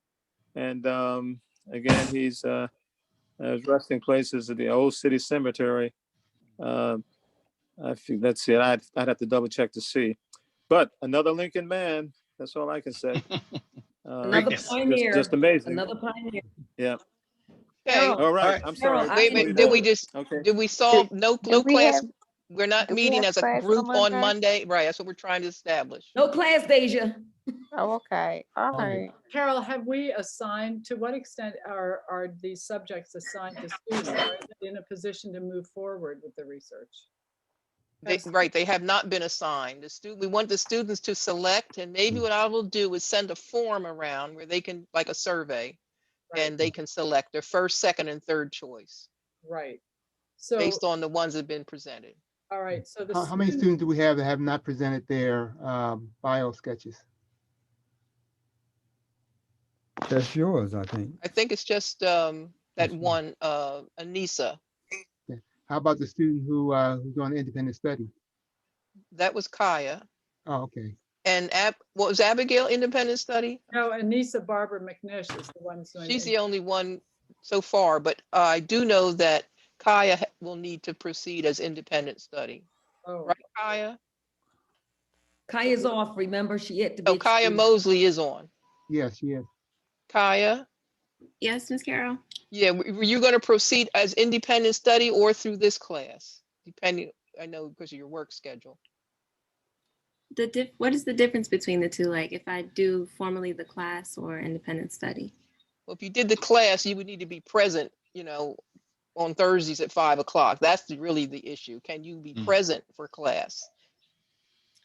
And again, he's his resting place is at the Old City Cemetery. I think that's it. I'd have to double check to see. But another Lincoln man, that's all I can say. Another Yes. pioneer. Just amazing. Another pioneer. Yeah. Okay. Carol, All right. All right. I'm sorry. Carol, Wait a minute. Did we just, Okay. did we solve no we class? have- We're not do we meeting have as a class group on on Monday? Monday. Right. That's what we're trying to establish. no class, Deja. Oh, okay. All right. Carol, have we assigned, to what extent are these subjects assigned to students? Are they in a position to move forward with the research? Right, they have not been assigned. We want the students to select, and maybe what I will do is send a form around where they can, like a survey, and they can select their first, second, and third choice Right. So, based on the ones that have been presented. all right, so the How many students do we have that have not presented their bio sketches? That's yours, I think. I think it's just that Yes, one, Anissa. How about the student who's doing independent study? That was Kaya. Oh, okay. And what was Abigail independent study? No, Anissa Barbara McNish is the one doing. She's the only one so far, but I do know that Kaya will need to proceed as independent study. Oh, Right, Kaya? Kaya's off, remember? She had to be. Oh, Kaya excused. Mosley is on. Yes, yes. Kaya? Yes, Ms. Carroll. Yeah, were you going to proceed as independent study or through this class? Depending, I know because of your work schedule. What is the difference between the two? Like if I do formally the class or independent study? Well, if you did the class, you would need to be present, on Thursdays at 5 o'clock. That's really the issue. Can you be present for class?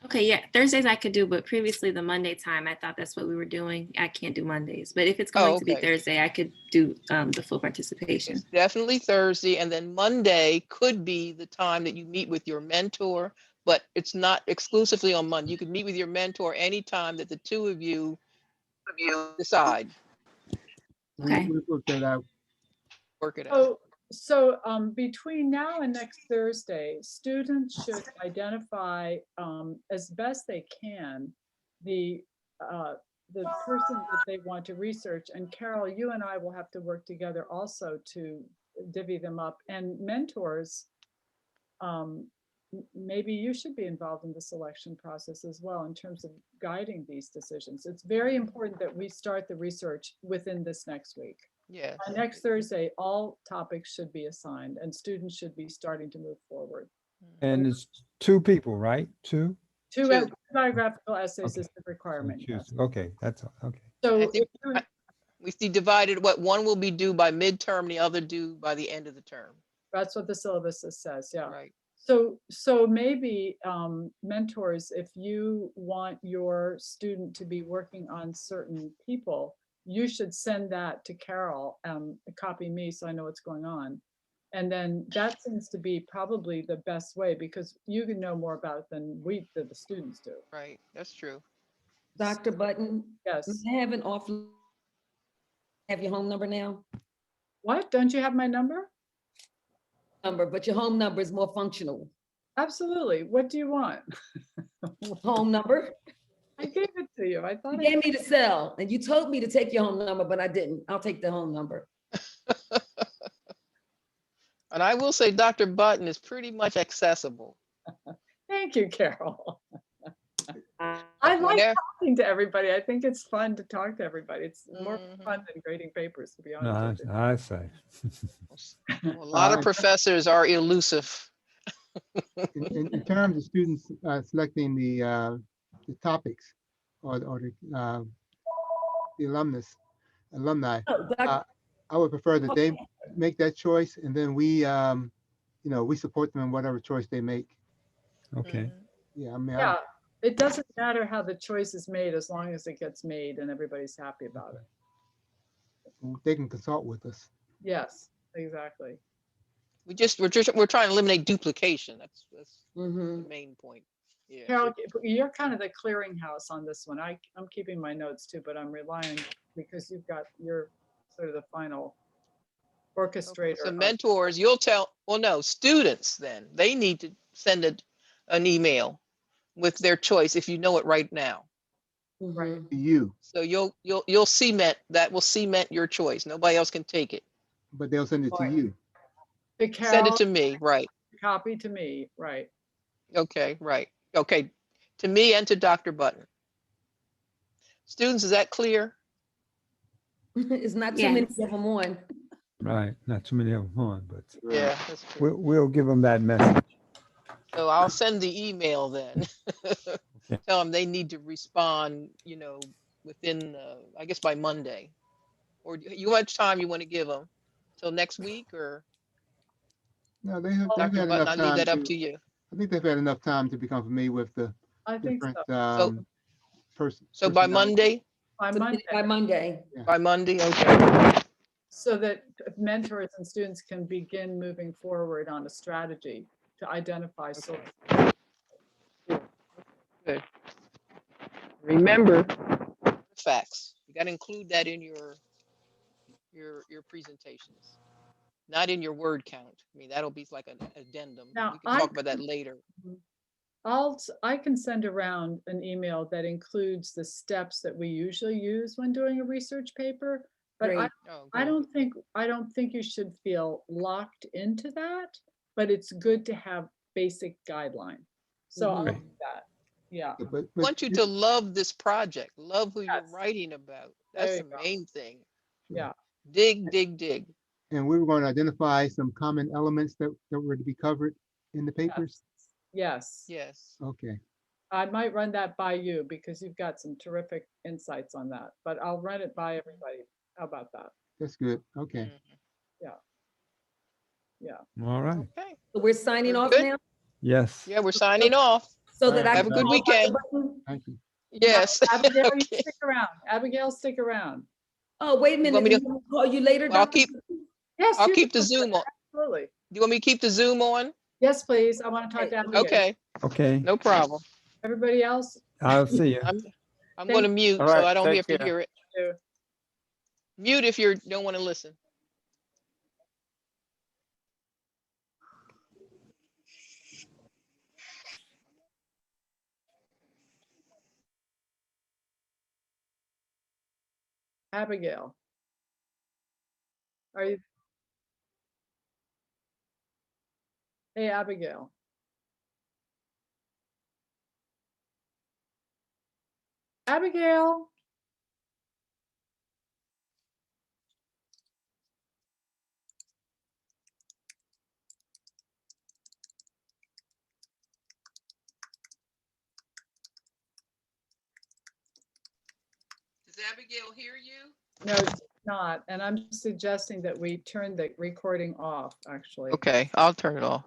Okay, yeah, Thursdays I could do, but previously the Monday time, I thought that's what we were doing. I can't do Mondays, but if it's going to be okay. Thursday, I could do the full participation. It's definitely Thursday, and then Monday could be the time that you meet with your mentor, but it's not exclusively on Monday. You could meet with your mentor anytime that the two of you decide. Okay. We'll work that out. Work it out. So between now and next Thursday, students should identify as best they can the person that they want to research. And Carol, you and I will have to work together also to divvy them up. And mentors, maybe you should be involved in the selection process as well in terms of guiding these decisions. It's very important that we start the research within this next week. Yes. Next Thursday, all topics should be assigned and students should be starting to move forward. And it's 2 people, right? 2? Two biographical essays Okay. is the requirement. yes. Okay, that's all. Okay. So I think we see divided, one will be due by midterm, the other due by the end of the term. that's what the syllabus says, yeah. Right. So maybe mentors, if you want your student to be working on certain people, you should send that to Carol, copy me so I know what's going on. And then that seems to be probably the best way because you can know more about it than the students do. Right, that's true. Dr. Button, Yes. may I have an have your home number now? What? Don't you have my number? But your home number is more functional. Absolutely. What do you want? Home number? I gave it to you. I thought You gave me the cell and you told me to take your home number, but I didn't. I'll take the home number. And I will say Dr. Button is pretty much accessible. Thank you, Carol. I like Whatever. talking to everybody. I think it's fun to talk to everybody. It's more Mhm. fun than grading papers, to be No, honest. with you. I say. A lot of professors are elusive. In terms of students selecting the topics or the alumni, I would prefer that they make that choice and then we support them in whatever choice they make. Okay. Yeah, I mean, Yeah, it doesn't matter how the choice is made as long as it gets made and everybody's happy about it. they can consult with us. Yes, exactly. We're trying to eliminate duplication. That's Mhm. the main point. Yeah. Carol, you're kind of the clearinghouse on this one. I'm keeping my notes too, but I'm relying because you're sort of the final orchestrator. So of- mentors, no, students then, they need to send an email with their choice if you know it right now. Mhm. You, So you'll cement, that will cement your choice. Nobody else can take it. but they'll send it to Right. you. To Send Carol, it to me, right? copy to me, right? Okay, right. Okay, to me and to Dr. Button. Students, is that clear? It's not too many Yes. of them on. Right, not too many of them on, but Yeah, that's true. we'll give them that message. So I'll send the email then. Tell them they need to respond, within, I guess by Monday. Or how much time you want to give them? Till next week, or No, they've had Dr. Button, enough I leave time that up to, to you. I think they've had enough time to become familiar with the I think different so. person. So by Monday, By Submit Monday, it by Monday. by Monday, okay. so that mentors and students can begin moving forward on a strategy to identify sources. Good. Remember, facts. You got to include that in your presentations, not in your word count. I mean, that'll be like an addendum. Now, We can talk about that later. I can send around an email that includes the steps that we usually use when doing a research paper. But Great. Oh, I good. don't think you should feel locked into that, but it's good to have basic guideline. So I'll Right. do that. Yeah. But I want you to love this project, love who you're Yes. writing about. There That's you the go. main thing. Yeah. Dig, dig, dig. And we were going to identify some common elements that were to be covered in the papers. Yes. Yes. Okay, I might run that by you because you've got some terrific insights on that, but I'll run it by everybody. How about that? that's good. Okay. Mhm. Yeah. All right. Okay. So we're signing We're off good? now, Yes. Yeah, we're signing off. so that I Have a can good call Dr. weekend. Button? Thank you. Yes. Abigail, you Okay. stick around. Abigail, stick around. Oh, wait a You minute. want me Do to- you want me to call you later, Well, I'll Dr. keep- Button? Yes. I'll you keep can the do Zoom that. on. Absolutely. Do you want me to keep the Zoom on? Yes, please. I want to talk to Abigail. Okay, Okay, no problem. Everybody else? I'll see you. I'm going to mute All so right, I don't take have to care. hear it. Too. Mute if you don't want to listen. Abigail. Are you? Hey, Abigail. Abigail. Does Abigail hear you? No, it's not. And I'm suggesting that we turn the recording off, actually. Okay, I'll turn it off.